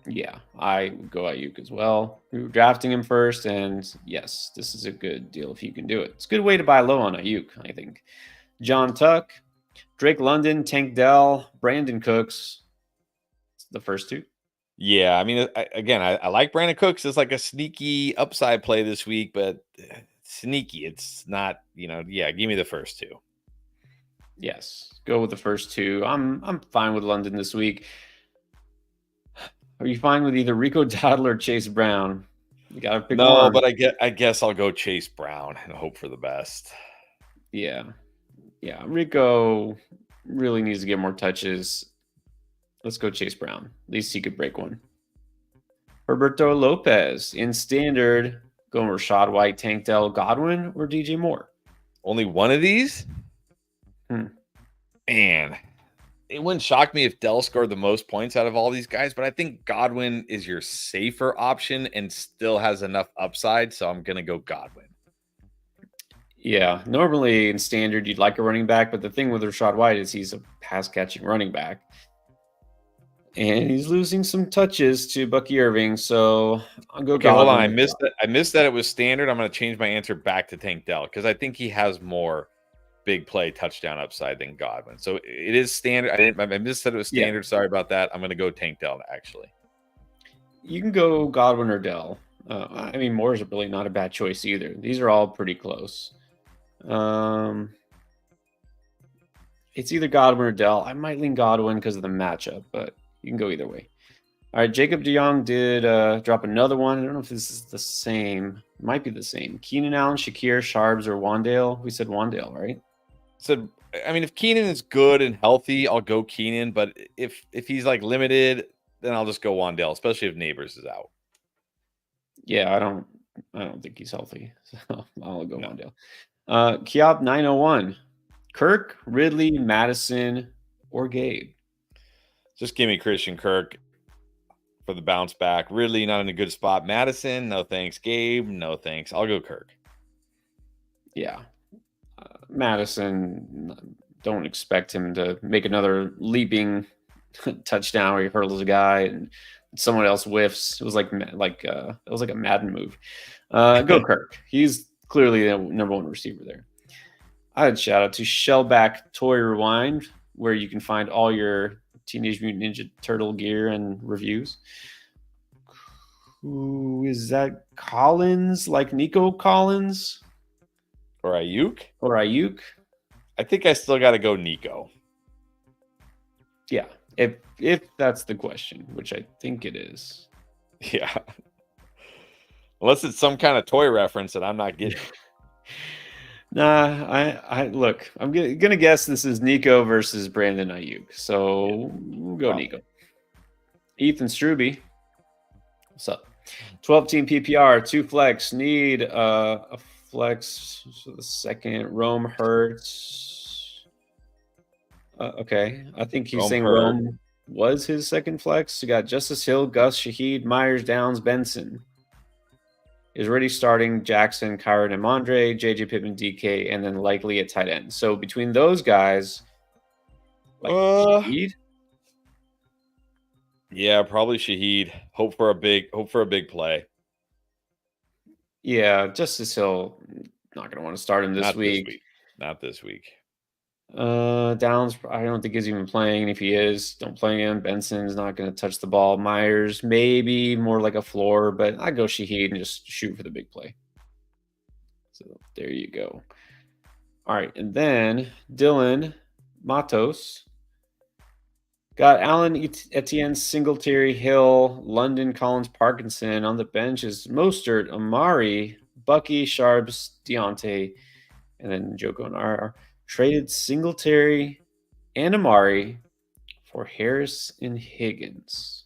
Yeah, I would go Ayuk as well. We were drafting him first, and yes, this is a good deal if you can do it. It's a good way to buy low on Ayuk, I think. John Tuck, Drake London, Tank Dell, Brandon Cooks. It's the first 2. Yeah, I mean, I like Brandon Cooks. It's like a sneaky upside play this week, but sneaky. It's not, give me the first 2. Yes, go with the first 2. I'm fine with London this week. Are you fine with either Rico Dowdle or Chase Brown? You gotta pick one. No, but I guess I'll go Chase Brown and hope for the best. Yeah. Rico really needs to get more touches. Let's go Chase Brown. At least he could break one. Herberto Lopez in standard. Going Rashad White, Tank Dell, Godwin, or DJ Moore? Only one of these? Man. It wouldn't shock me if Dell scored the most points out of all these guys, but I think Godwin is your safer option and still has enough upside, so I'm going to go Godwin. Yeah, normally in standard, you'd like a running back, but the thing with Rashad White is he's a pass-catching running back. And he's losing some touches to Bucky Irving, so I'll go Godwin. Hold on. I missed that it was standard. I'm going to change my answer back to Tank Dell because I think he has more big play touchdown upside than Godwin. So it is standard. I just said it was standard. Yeah. Sorry about that. I'm going to go Tank Dell actually. You can go Godwin or Dell. I mean, Moore's really not a bad choice either. These are all pretty close. It's either Godwin or Dell. I might lean Godwin because of the matchup, but you can go either way. All right, Jacob DeYoung did drop another one. I don't know if this is the same. It might be the same. Keenan Allen, Shakir, Sharbs, or Wandale. We said Wandale, right? So I mean, if Keenan is good and healthy, I'll go Keenan. But if he's like limited, then I'll just go Wandale, especially if Neighbors is out. Yeah, I don't think he's healthy, so I'll go Wandale. Kiop 901. Kirk, Ridley, Madison, or Gabe? Just give me Christian Kirk for the bounce back. Ridley not in a good spot. Madison, no thanks. Gabe, no thanks. I'll go Kirk. Yeah. Madison, don't expect him to make another leaping touchdown where he hurdles a guy and someone else whiffs. It was like a Madden move. Go Kirk. He's clearly the number one receiver there. I'd shout out to Shellback Toy Rewind, where you can find all your Teenage Mutant Ninja Turtle gear and reviews. Who is that? Collins, like Nico Collins? Or Ayuk? I think I still got to go Nico. Yeah, if that's the question, which I think it is. Yeah. Unless it's some kind of toy reference that I'm not getting. Nah, I look, I'm gonna guess this is Nico versus Brandon Ayuk. So we'll go Nico. Ethan Struby. What's up? 12-team PPR, 2 flex. Need a flex for the second. Rome Hurts. Okay. I think he's saying Rome was his second flex. You got Justice Hill, Gus, Shaheed, Myers, Downs, Benson. Is already starting Jackson, Kyron, and Mondre, JJ Pittman, DK, and then likely at tight end. So between those guys, like Shaheed? Yeah, probably Shaheed. Hope for a big play. Yeah, Justice Hill, not going to want to start him this week. Not this week. Downs, I don't think he's even playing. If he is, don't play him. Benson's not going to touch the ball. Myers, maybe more like a floor, but I go Shaheed and just shoot for the big play. So there you go. All right, and then Dylan Matos got Allen Etienne, Singletary, Hill, London, Collins, Parkinson on the bench is Mostert, Amari, Bucky, Sharps, Deontay, and then Joko and RR. Traded Singletary and Amari for Harris and Higgins.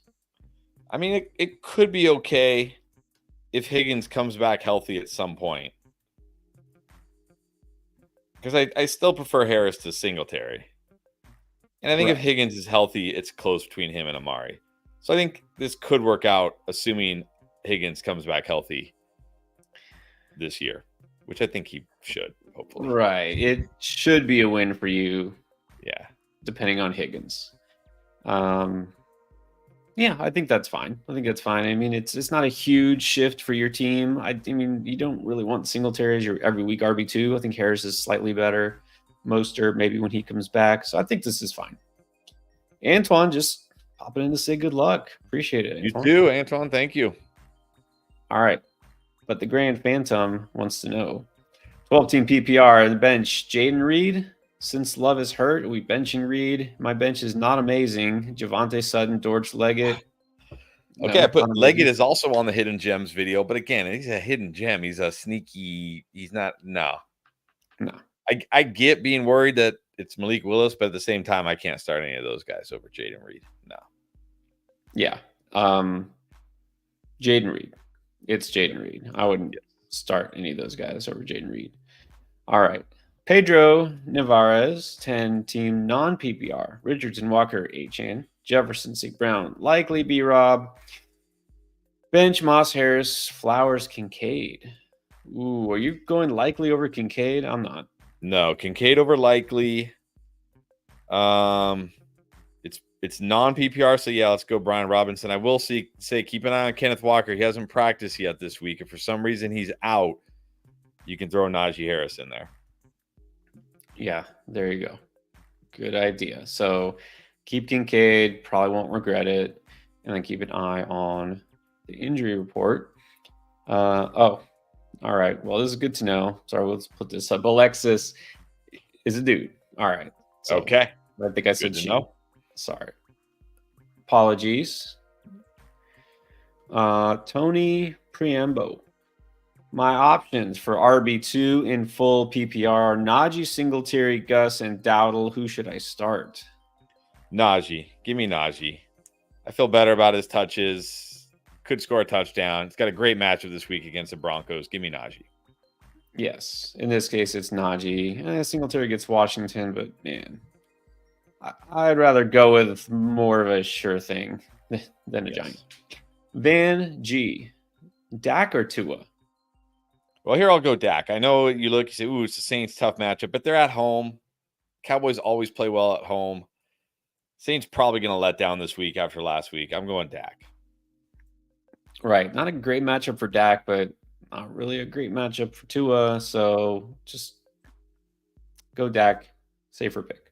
I mean, it could be okay if Higgins comes back healthy at some point. Because I still prefer Harris to Singletary. And I think if Higgins is healthy, it's close between him and Amari. So I think this could work out, assuming Higgins comes back healthy this year, which I think he should, hopefully. Right. It should be a win for you. Yeah. Depending on Higgins. Yeah, I think that's fine. I mean, it's not a huge shift for your team. I mean, you don't really want Singletary as your every week RB2. I think Harris is slightly better. Mostert, maybe when he comes back. So I think this is fine. Antoine, just popping in to say good luck. Appreciate it, Antoine. You too, Antoine. Thank you. All right. But the Grand Phantom wants to know. 12-team PPR on the bench. Jaden Reed. Since Love is hurt, are we benching Reed? My bench is not amazing. Javonte Sutton, George Leggett. Okay, I put Leggett is also on the Hidden Gems video. But again, he's a hidden gem. He's a sneaky. He's not. No. I get being worried that it's Malik Willis, but at the same time, I can't start any of those guys over Jaden Reed. No. Yeah. Jaden Reed. It's Jaden Reed. I wouldn't start any of those guys over Jaden Reed. All right. Pedro Nevarez, 10-team non-PPR. Richardson, Walker, Achane. Jefferson, St. Brown. Likely B-Rob. Bench, Moss, Harris, Flowers, Kincaid. Ooh, are you going likely over Kincaid? I'm not. No, Kincaid over likely. It's non-PPR, so yeah, let's go Brian Robinson. I will say keep an eye on Kenneth Walker. He hasn't practiced yet this week. If for some reason he's out, you can throw Najee Harris in there. Yeah, there you go. Good idea. So keep Kincaid, probably won't regret it. And then keep an eye on the injury report. Oh, all right. Well, this is good to know. Sorry, let's put this up. Alexis is a dude. All right. So Okay. I think I Good said to she. know. Sorry. Apologies. Tony Priambo. My options for RB2 in full PPR: Najee, Singletary, Gus, and Dowdle. Who should I start? Najee. Give me Najee. I feel better about his touches. Could score a touchdown. He's got a great matchup this week against the Broncos. Give me Najee. Yes. In this case, it's Najee. Singletary gets Washington, but man, I'd rather go with more of a sure thing than a giant. Van G. Dak or Tua? Well, here I'll go Dak. I know you look, you say, ooh, it's the Saints' tough matchup, but they're at home. Cowboys always play well at home. Saints probably going to let down this week after last week. I'm going Dak. Right. Not a great matchup for Dak, but not really a great matchup for Tua. So just go Dak. Safer pick.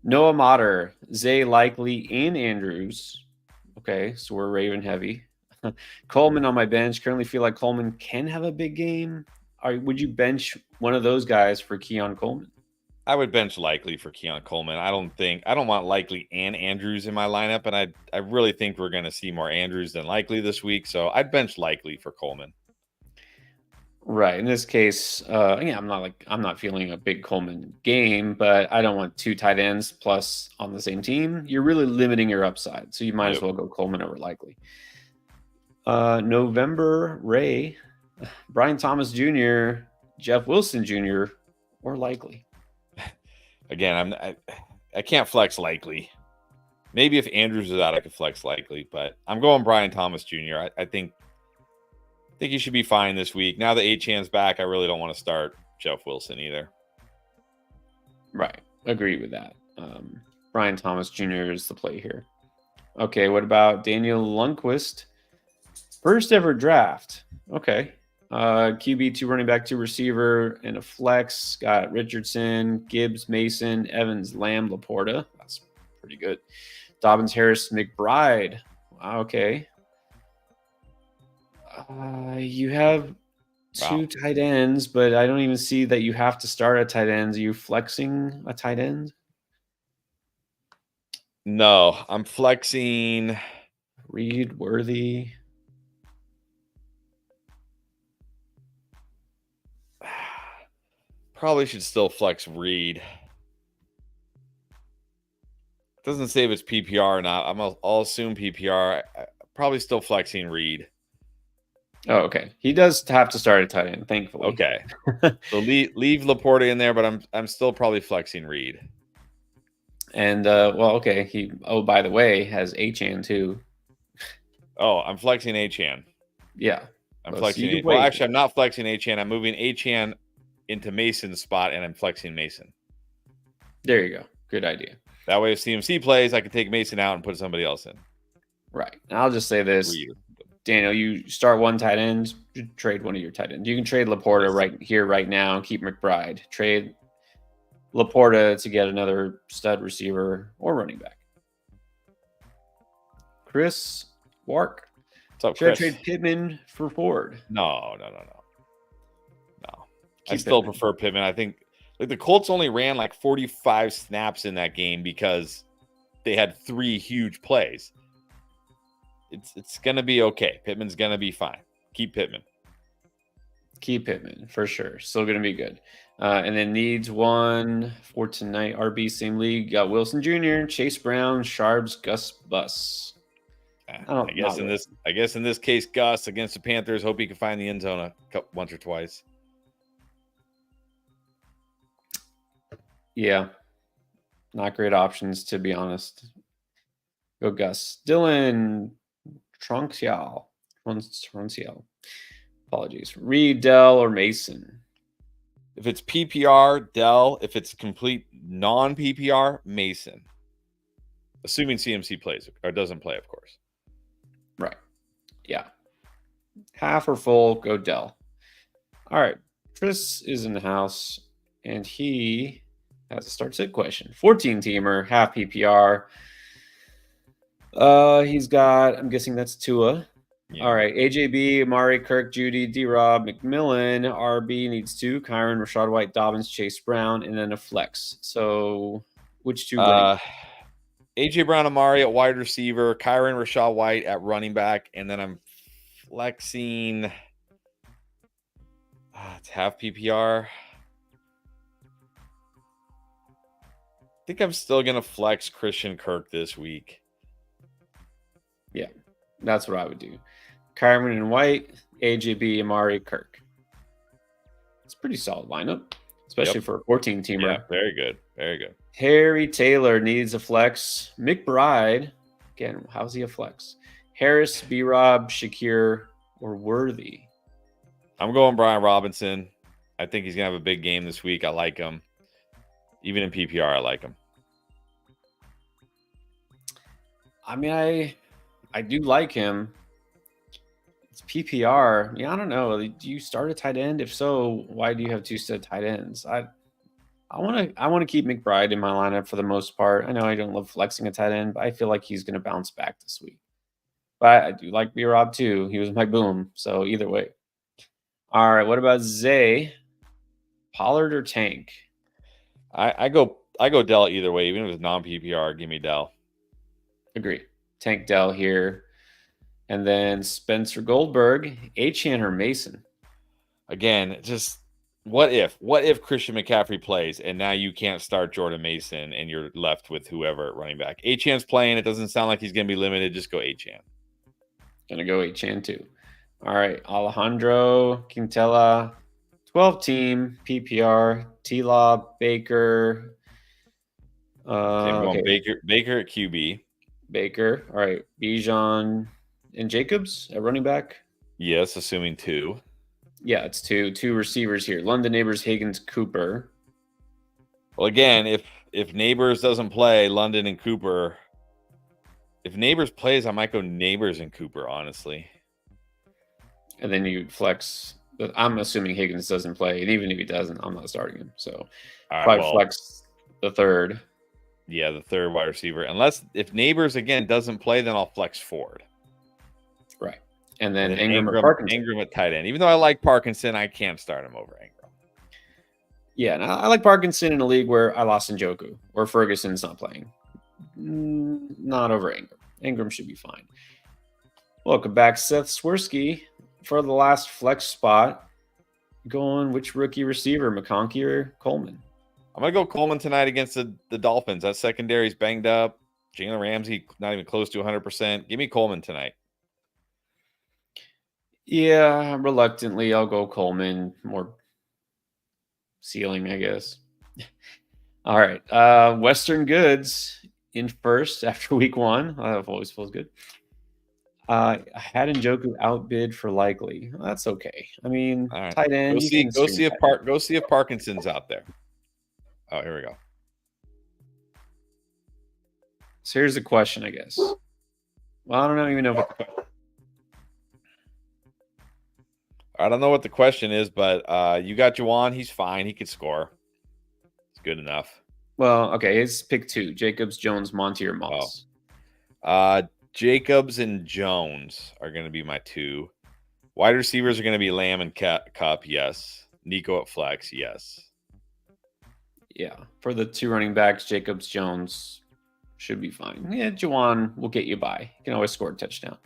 Noah Mater, Zay Likely, and Andrews. Okay, so we're Raven heavy. Coleman on my bench. Currently feel like Coleman can have a big game. Would you bench one of those guys for Keon Coleman? I would bench Likely for Keon Coleman. I don't want Likely and Andrews in my lineup, and I really think we're going to see more Andrews than Likely this week. So I'd bench Likely for Coleman. Right. In this case, yeah, I'm not feeling a big Coleman game, but I don't want two tight ends plus on the same team. You're really limiting your upside, so you might as well go Coleman over Likely. November Ray, Brian Thomas Jr., Jeff Wilson Jr., or Likely. Again, I can't flex Likely. Maybe if Andrews is out, I could flex Likely, but I'm going Brian Thomas Jr. I think he should be fine this week. Now that Achane's back, I really don't want to start Jeff Wilson either. Right. Agree with that. Brian Thomas Jr. is the play here. Okay, what about Daniel Lundquist? First ever draft. Okay. QB, 2 running back, 2 receiver, and a flex. Got Richardson, Gibbs, Mason, Evans, Lamb, Laporta. That's pretty good. Dobbins, Harris, McBride. Wow, okay. You have two tight ends, but I don't even see that you have to start at tight ends. Are you flexing a tight end? No, I'm flexing Reed, Worthy. Probably should still flex Reed. Doesn't say if it's PPR or not. I'll assume PPR. Probably still flexing Reed. Oh, okay. He does have to start at tight end, thankfully. Okay. So leave Laporta in there, but I'm still probably flexing Reed. And well, okay. He by the way, has Achane too. Oh, I'm flexing Achane. Yeah. I'm flexing. Well, actually, I'm not flexing Achane. I'm moving Achane into Mason's spot, and I'm flexing Mason. There you go. Good idea. That way, if CMC plays, I can take Mason out and put somebody else in. Right. And I'll just say this. Daniel, you start one tight end, trade one of your tight ends. You can trade Laporta right here, right now, and keep McBride. Trade Laporta to get another stud receiver or running back. Chris Wark. What's up, Should Chris? I trade Pittman for Ford? No. I still prefer Pittman. I think the Colts only ran like 45 snaps in that game because they had 3 huge plays. It's going to be okay. Pittman's going to be fine. Keep Pittman. Keep Pittman, for sure. Still going to be good. And then needs one for tonight. RB, same league. Got Wilson Jr., Chase Brown, Sharps, Gus Bus. I guess in this case, Gus against the Panthers. Hope he can find the end zone once or twice. Yeah. Not great options, to be honest. Go Gus. Dylan Truncial. Apologies. Reed, Dell, or Mason? If it's PPR, Dell. If it's complete non-PPR, Mason. Assuming CMC plays or doesn't play, of course. Right. Yeah. Half or full, go Dell. All right. Chris is in the house. And he has a start-sit question. 14-teamer, half PPR. He's got, I'm guessing that's Tua. Yeah. All right, AJB, Amari, Kirk, Judy, D-Rob, McMillan, RB needs 2, Kyron, Rashad White, Dobbins, Chase Brown, and then a flex. So which 2 running? AJ Brown, Amari at wide receiver, Kyron, Rashad White at running back, and then I'm flexing. It's half PPR. I think I'm still gonna flex Christian Kirk this week. Yeah, that's what I would do. Kyron and White, AJB, Amari, Kirk. It's a pretty solid lineup, especially for a 14-teamer. Yeah, very good. Very good. Harry Taylor needs a flex. McBride, again, how's he a flex? Harris, B-Rob, Shakir, or Worthy? I'm going Brian Robinson. I think he's going to have a big game this week. I like him. Even in PPR, I like him. I mean, I do like him. It's PPR. Yeah, I don't know. Do you start a tight end? If so, why do you have 2 set tight ends? I want to keep McBride in my lineup for the most part. I know I don't love flexing a tight end, but I feel like he's going to bounce back this week. But I do like B-Rob too. He was my boom. So either way. All right. What about Zay? Pollard or Tank? I go Dell either way. Even if it's non-PPR, give me Dell. Agree. Tank Dell here. And then Spencer Goldberg, Achane or Mason? Again, just what if Christian McCaffrey plays and now you can't start Jordan Mason and you're left with whoever at running back? Achane's playing. It doesn't sound like he's going to be limited. Just go Achane. Gonna go Achane too. All right. Alejandro Quintela, 12-team PPR, T-Lob, Baker. Okay. Baker at QB. Baker. All right. Bijan and Jacobs at running back. Yes, assuming 2. Yeah, it's 2 receivers here. London Neighbors, Higgins, Cooper. Well, again, if Neighbors doesn't play, London and Cooper. If Neighbors plays, I might go Neighbors and Cooper, honestly. And then you flex. I'm assuming Higgins doesn't play, and even if he doesn't, I'm not starting him. So probably flex the third. Yeah, the third wide receiver. Unless if Neighbors again doesn't play, then I'll flex Ford. Right. And then Ingram or Parkinson. Ingram at tight end. Even though I like Parkinson, I can't start him over Ingram. Yeah, and I like Parkinson in a league where I lost Njoku or Ferguson's not playing. Not over Ingram. Ingram should be fine. Welcome back, Seth Swirsky, for the last flex spot. Going which rookie receiver, McConkey or Coleman? I'm going to go Coleman tonight against the Dolphins. That secondary's banged up. Jalen Ramsey, not even close to 100%. Give me Coleman tonight. Yeah, reluctantly, I'll go Coleman. More ceiling, I guess. All right. Western Goods in first after week 1. That always feels good. I had Njoku outbid for likely. Well, that's okay. I mean, right. Tight end. Go see if Parkinson's out there. Oh, here we go. So here's the question, I guess. Well, I don't even know what the question. I don't know what the question is, but you got Juwan. He's fine. He could score. It's good enough. Well, okay. His pick 2: Jacobs, Jones, Monty, or Moss. Jacobs and Jones are going to be my 2. Wide receivers are going to be Lamb and Cup. Yes. Nico at flex. Yes. Yeah. For the 2 running backs, Jacobs, Jones should be fine. Yeah, Juwan will get you by. You can always score a touchdown.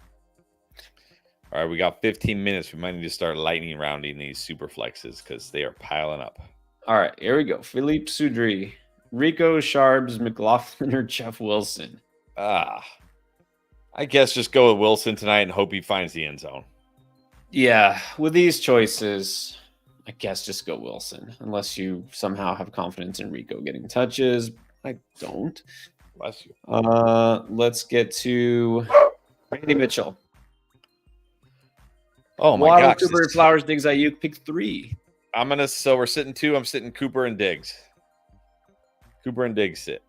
All right, we got 15 minutes. We might need to start lightning rounding these super flexes because they are piling up. All right, here we go. Philippe Soudry, Rico Sharps, McLaughlin, or Jeff Wilson? I guess just go with Wilson tonight and hope he finds the end zone. Yeah, with these choices, I guess just go Wilson, unless you somehow have confidence in Rico getting touches. I don't. Bless you. Let's get to Randy Mitchell. Oh my gosh. Cooper, Flowers, Diggs, Ayuk, pick 3. So we're sitting 2. I'm sitting Cooper and Diggs. Cooper and Diggs sit.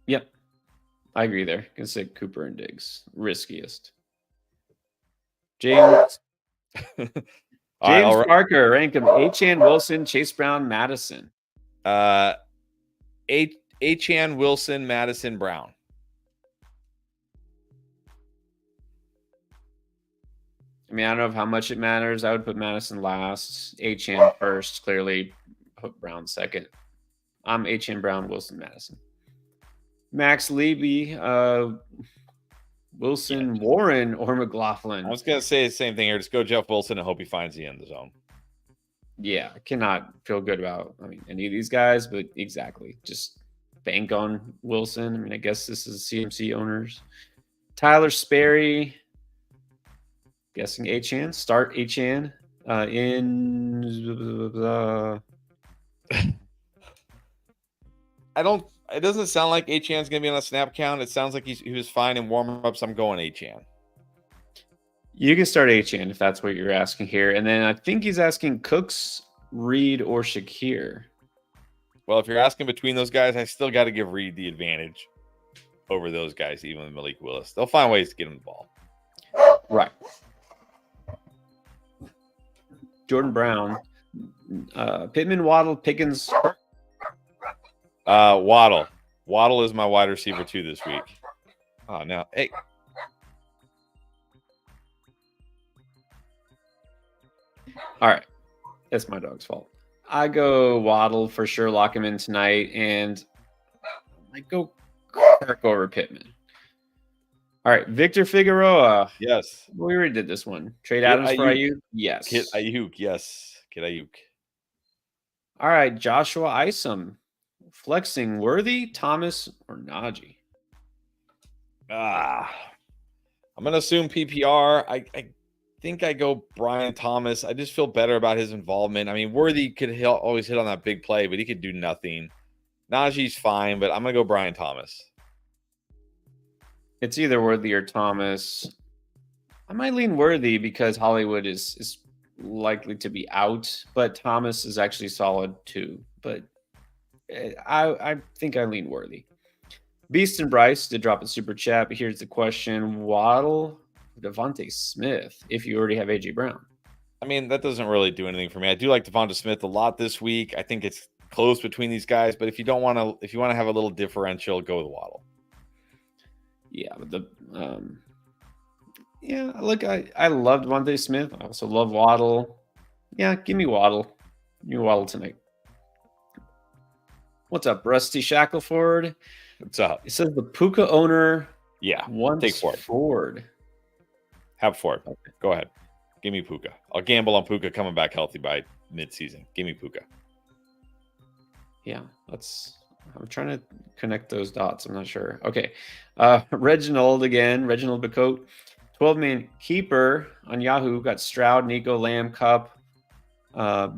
Yep. I agree there. Gonna say Cooper and Diggs. Riskiest. James. All right, James Parker, rank him Achane, Wilson, Chase Brown, Madison. Achane, Wilson, Madison, Brown. I mean, I don't know how much it matters. I would put Madison last, Achane first, clearly put Brown second. I'm Achane, Brown, Wilson, Madison. Max Levy, Wilson, Warren, or McLaughlin. I was going to say the same thing here. Just go Jeff Wilson and hope he finds the end zone. Yeah, I cannot feel good about, any of these guys, but exactly. Just bank on Wilson. I mean, I guess this is CMC owners. Tyler Sperry, guessing Achane. Start Achane in. It doesn't sound like Achane's going to be on a snap count. It sounds like he was fine in warm-ups. I'm going Achane. You can start Achane if that's what you're asking here. And then I think he's asking Cooks, Reed, or Shakir. Well, if you're asking between those guys, I still got to give Reed the advantage over those guys, even with Malik Willis. They'll find ways to get him the ball. Right. Jordan Brown, Pittman, Waddle, Pickens. Waddle. Waddle is my wide receiver 2 this week. Oh, no. Hey. All right. That's my dog's fault. I go Waddle for sure. Lock him in tonight. And I go Kirk over Pittman. All right. Victor Figueroa. Yes. We already did this one. Trade Adams for Ayuk. Yes. Kid Ayuk. Yes. Kid Ayuk. All right. Joshua Isom. Flexing Worthy, Thomas, or Najee? I'm going to assume PPR. I think I go Brian Thomas. I just feel better about his involvement. I mean, Worthy could always hit on that big play, but he could do nothing. Najee's fine, but I'm going to go Brian Thomas. It's either Worthy or Thomas. I might lean Worthy because Hollywood is likely to be out, but Thomas is actually solid too. But I think I lean Worthy. Beast and Bryce did drop a super chat, but here's the question. Waddle, Devontae Smith, if you already have AJ Brown. I mean, that doesn't really do anything for me. I do like Devonta Smith a lot this week. I think it's close between these guys, but if you want to have a little differential, go with Waddle. Yeah, but look, I love Devontae Smith. I also love Waddle. Yeah, give me Waddle. Give me Waddle tonight. What's up, Rusty Shackleford? What's up? It says the Puka owner. Yeah, wants take Ford. Ford. Have Ford. Okay. Go ahead. Give me Puka. I'll gamble on Puka coming back healthy by midseason. Give me Puka. Yeah, I'm trying to connect those dots. I'm not sure. Okay. Reginald again. Reginald Bacote. 12-man keeper on Yahoo. Got Stroud, Nico, Lamb, Cup,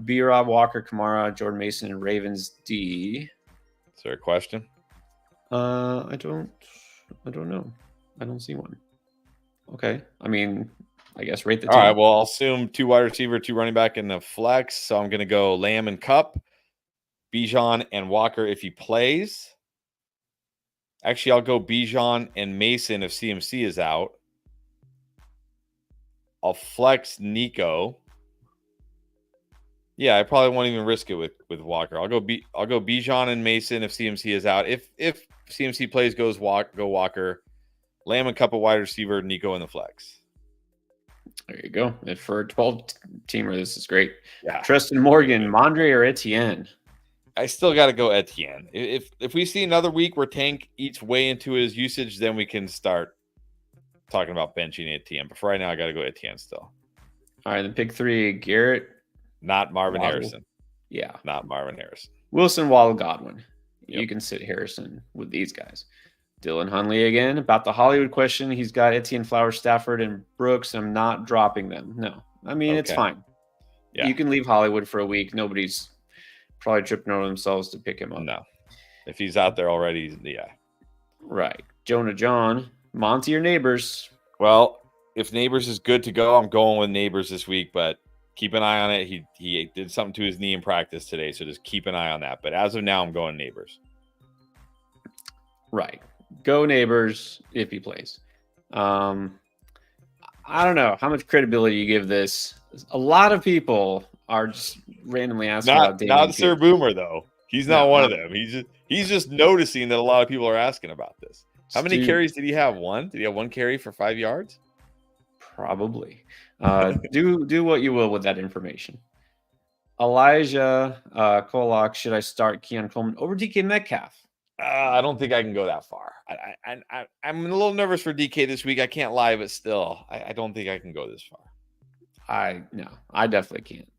B-Rob, Walker, Kamara, Jordan Mason, and Ravens D. Is there a question? I don't know. I don't see one. Okay. I mean, I guess rate the team. All right. Well, I'll assume 2 wide receiver, 2 running back in the flex. So I'm going to go Lamb and Cup, Bijan and Walker if he plays. Actually, I'll go Bijan and Mason if CMC is out. I'll flex Nico. Yeah, I probably won't even risk it with Walker. I'll go Bijan and Mason if CMC is out. If CMC plays, go Walker. Lamb and Cup of wide receiver, Nico in the flex. There you go. And for a 12-teamer, this is great. Yeah. Tristan Morgan, Mondre, or Etienne? I still got to go Etienne. If we see another week where Tank eats way into his usage, then we can start talking about benching Etienne. But for right now, I got to go Etienne still. All right, then pick 3, Garrett. Not Marvin Waddle. Harrison. Yeah. Not Marvin Harrison. Wilson, Waddle, Godwin. Yep. You can sit Harrison with these guys. Dylan Hunley again. About the Hollywood question, he's got Etienne, Flowers, Stafford, and Brooks. I'm not dropping them. No. I mean, It's fine. Yeah. You can leave Hollywood for a week. Nobody's probably tripping over themselves to pick him up. No. If he's out there already, yeah. Right. Jonah John, Monty or Neighbors? Well, if Neighbors is good to go, I'm going with Neighbors this week, but keep an eye on it. He did something to his knee in practice today, so just keep an eye on that. But as of now, I'm going Neighbors. Right. Go Neighbors if he plays. I I don't know how much credibility you give this. A lot of people are just randomly asking about Dameon Not Sir Pierce. Boomer though. He's not No, one of them. He's just noticing that a lot of people are asking about this. How many Stu, carries did he have? One? Did he have one carry for 5 yards? probably. Do what you will with that information. Elijah Kolak, should I start Keon Coleman over DK Metcalf? I don't think I can go that far. I'm a little nervous for DK this week. I can't lie, but still, I don't think I can go this far. I definitely can't.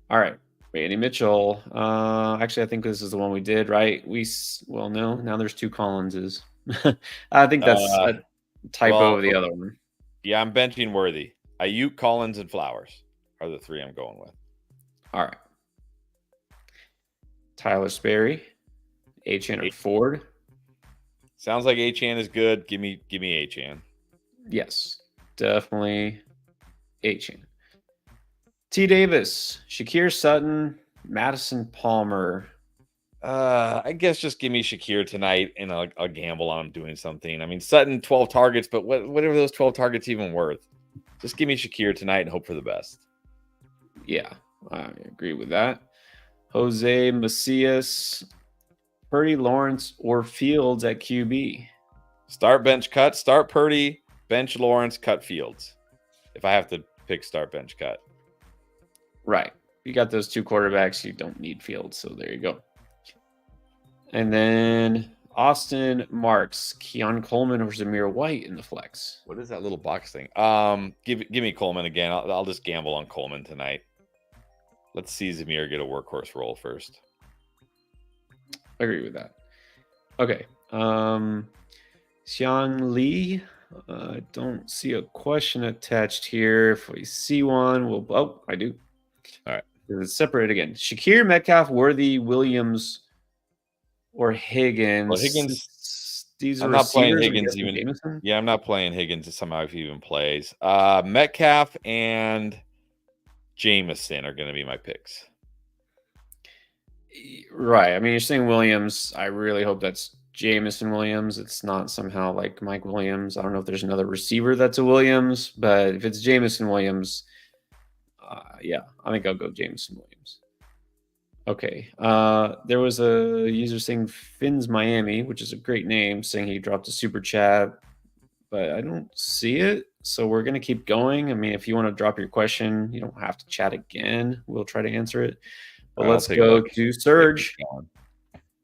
All right, Randy Mitchell. Actually, I think this is the one we did, right? No, now there's 2 Collinses. I think that's a typo of the other one. Yeah, I'm benching Worthy. Ayuk, Collins, and Flowers are the 3 I'm going with. All right. Tyler Sperry, H.N. or Ford. Sounds like H.N. is good. Give me H.N. Yes, definitely H.N. T. Davis, Shakir Sutton, Madison Palmer. I guess just give me Shakir tonight, and I'll gamble on him doing something. I mean, Sutton 12 targets, but whatever those 12 targets even worth, just give me Shakir tonight and hope for the best. Yeah, I agree with that. Jose Macias, Purdy, Lawrence, or Fields at QB. Start, bench, cut. Start Purdy, bench Lawrence, cut Fields. If I have to pick start, bench, cut. Right. You got those 2 quarterbacks. You don't need Fields, so there you go. And then Austin Marks, Keon Coleman, or Zamir White in the flex. What is that little box thing? Give me Coleman again. I'll just gamble on Coleman tonight. Let's see Zamir get a workhorse role first. I agree with that. Okay. Xiang Li. I don't see a question attached here. If we see one, I do. All right. It's separated again. Shakir, Metcalf, Worthy, Williams, or Higgins. Well, Higgins. These are I'm not playing receivers, Higgins even. Jameson? Yeah, I'm not playing Higgins somehow if he even plays. Metcalf and Jameson are going to be my picks. Right. I mean, you're saying Williams. I really hope that's Jameson Williams. It's not somehow like Mike Williams. I don't know if there's another receiver that's a Williams, but if it's Jameson Williams, yeah, I think I'll go Jameson Williams. Okay. There was a user saying Finn's Miami, which is a great name, saying he dropped a super chat, but I don't see it. So we're going to keep going. I mean, if you want to drop your question, you don't have to chat again. We'll try to answer it. But let's go to Surge.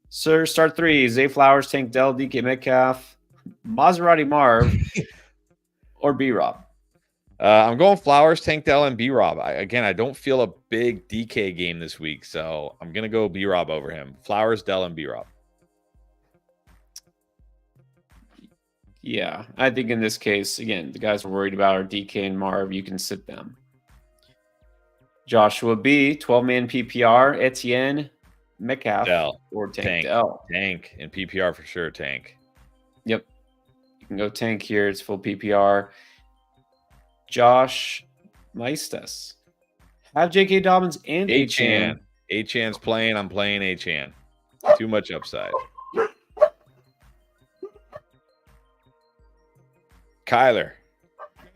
Sir, start 3. Zay Flowers, Tank Dell, DK Metcalf, Maserati Marv, or B-Rob. I'm going Flowers, Tank Dell, and B-Rob. I don't feel a big DK game this week, so I'm going to go B-Rob over him. Flowers, Dell, and B-Rob. Yeah, I think in this case, again, the guys we're worried about are DK and Marv. You can sit them. Joshua B, 12-man PPR, Etienne, Metcalf, Dell, or Tank Dell. Tank in PPR for sure, Tank. Yep. You can go Tank here. It's full PPR. Josh Maestas. Have J.K. Dobbins and H-Chan. H-Chan's playing. I'm playing H-Chan. Too much upside. Kyler.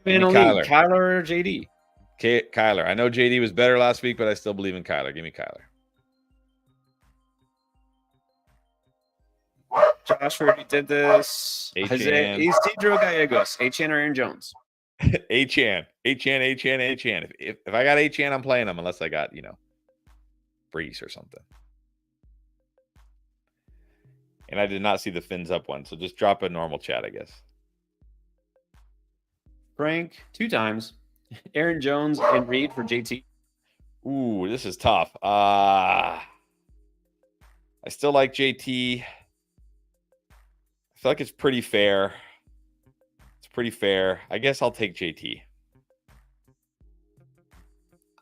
Kyler or JD? Kyler. I know JD was better last week, but I still believe in Kyler. Give me Kyler. Josh already did this. H-Chan. He's Cedro Gallegos. H-Chan or Aaron Jones? H-Chan. If I got H-Chan, I'm playing him unless I got, Brees or something. And I did not see the fins up one, so just drop a normal chat, I guess. Frank, 2 times. Aaron Jones and Reed for JT. Ooh, this is tough. I still like JT. I feel like it's pretty fair. I guess I'll take JT.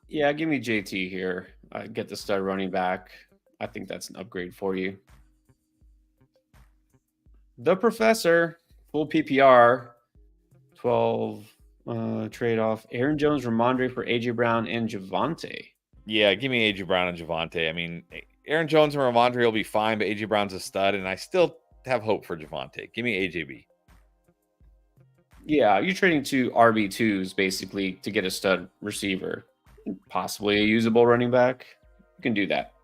Yeah, give me JT here. Get the stud running back. I think that's an upgrade for you. The Professor, full PPR, 12 trade-off. Aaron Jones, Ramondre for A.J. Brown and Javonte. Yeah, give me A.J. Brown and Javonte. I mean, Aaron Jones and Ramondre will be fine, but A.J. Brown's a stud, and I still have hope for Javonte. Give me AJB. Yeah, you're trading 2 RB2s basically to get a stud receiver, possibly a usable running back. You can do that.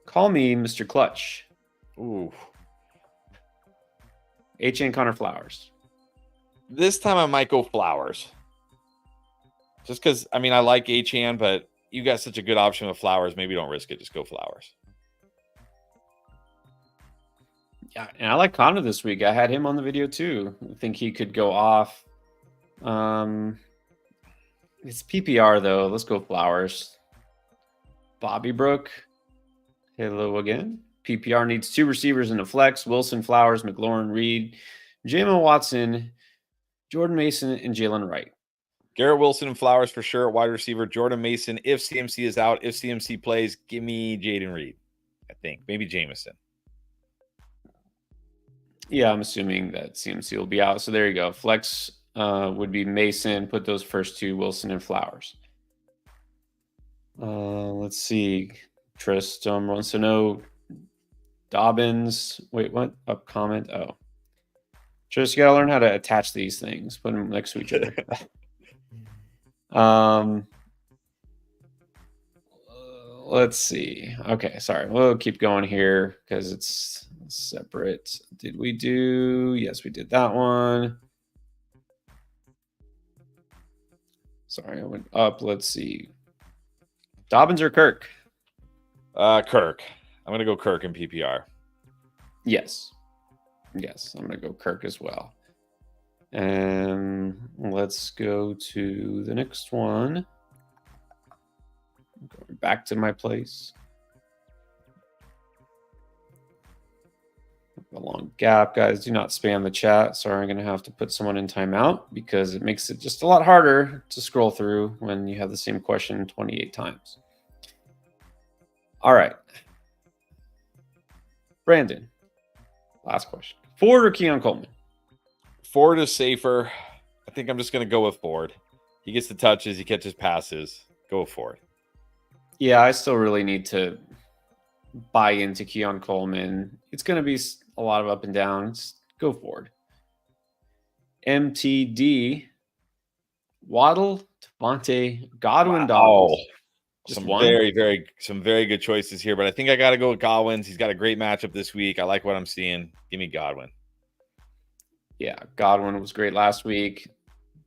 Call me Mr. Clutch. Ooh. HN Connor Flowers. This time I might go Flowers. Just because, I mean, I like HN, but you got such a good option with Flowers. Maybe don't risk it. Just go Flowers. Yeah, and I like Connor this week. I had him on the video too. I think he could go off. It's PPR though. Let's go Flowers. Bobby Brook. Hello again. PPR needs 2 receivers in a flex. Wilson, Flowers, McLaurin, Reed, J.M. Watson, Jordan Mason, and Jalen Wright. Garrett Wilson and Flowers for sure at wide receiver. Jordan Mason, if CMC is out, if CMC plays, give me Jaden Reed. I think. Maybe Jameson. Yeah, I'm assuming that CMC will be out. So there you go. Flex would be Mason. Put those first 2, Wilson and Flowers. Let's see. Tristan wants to know Dobbins. Wait, what? Up comment. Oh. Just gotta learn how to attach these things. Put them next to each other. Let's see. Okay, sorry. We'll keep going here because it's separate. Did we do? Yes, we did that one. Sorry, I went up. Let's see. Dobbins or Kirk? Kirk. I'm going to go Kirk in PPR. Yes. Yes, I'm going to go Kirk as well. And let's go to the next one. Going back to my place. A long gap, guys. Do not spam the chat. Sorry, I'm going to have to put someone in timeout because it makes it just a lot harder to scroll through when you have the same question 28 times. All right. Brandon, last question. Ford or Keon Coleman? Ford is safer. I think I'm just going to go with Ford. He gets the touches. He catches passes. Go with Ford. Yeah, I still really need to buy into Keon Coleman. It's going to be a lot of up and downs. Go Ford. MTD, Waddle, Devontae, Godwin, Dobbins. Just some very good choices here, but I think I got to go with Godwin's. He's got a great matchup this week. I like what I'm seeing. Give me Godwin. Yeah, Godwin was great last week.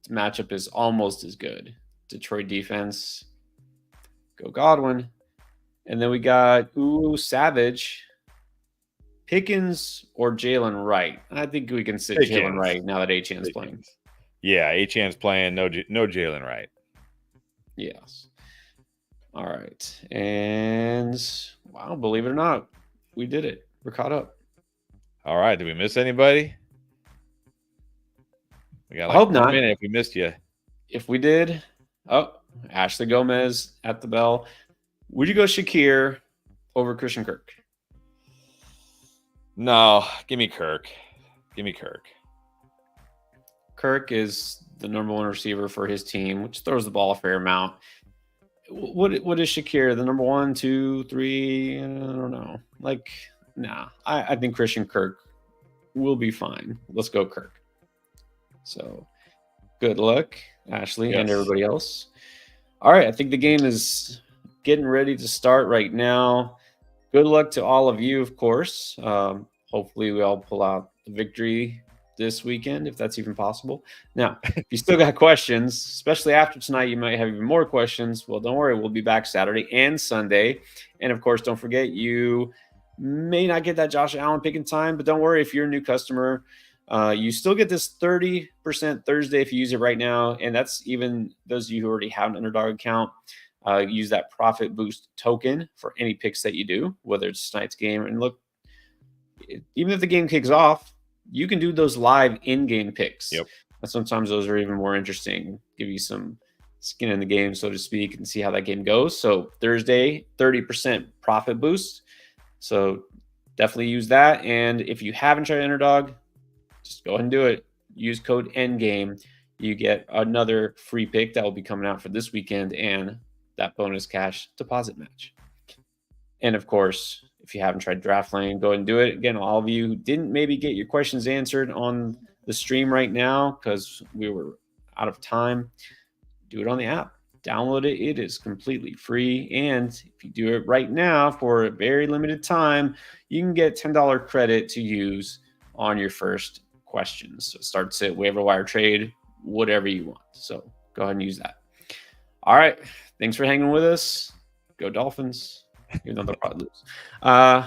The matchup is almost as good. Detroit defense. Go Godwin. And then we got Savage, Pickens or Jalen Wright. I think we can sit Jalen Wright now that Achan's playing. Yeah, Achan's playing. No Jalen Wright. Yes. All right. And wow, believe it or not, we did it. We're caught up. All right. Did we miss anybody? We got I hope not. Minute if we missed you. If we did, Ashley Gomez at the bell. Would you go Shakir over Christian Kirk? No, give me Kirk. Give me Kirk. Kirk is the number 1 receiver for his team, which throws the ball a fair amount. What is Shakir? The number 1, 2, 3? I don't know. I think Christian Kirk will be fine. Let's go Kirk. So good luck, Ashley, and everybody else. All right, I think the game is getting ready to start right now. Good luck to all of you, of course. Hopefully we all pull out the victory this weekend, if that's even possible. Now, if you still got questions, especially after tonight, you might have even more questions. Well, don't worry. We'll be back Saturday and Sunday. And, of course, don't forget you may not get that Josh Allen pick in time, but don't worry if you're a new customer. You still get this 30% Thursday if you use it right now. And that's even those of you who already have an Underdog account. Use that Profit Boost token for any picks that you do, whether it's tonight's game. And look, even if the game kicks off, you can do those live in-game picks. Yep. And sometimes those are even more interesting, give you some skin in the game, so to speak, and see how that game goes. So Thursday, 30% profit boost. So definitely use that. And if you haven't tried Underdog, just go ahead and do it. Use code ENDGAME. You get another free pick that will be coming out for this weekend and that bonus cash deposit match. And of course, if you haven't tried Draft Lane, go ahead and do it. Again, all of you who didn't maybe get your questions answered on the stream right now because we were out of time, do it on the app. Download it. It is completely free. And if you do it right now for a very limited time, you can get $10 credit to use on your first questions. So start, sit, waiver wire trade, whatever you want. So go ahead and use that. All right. Thanks for hanging with us. Go Dolphins. Even though they'll probably lose.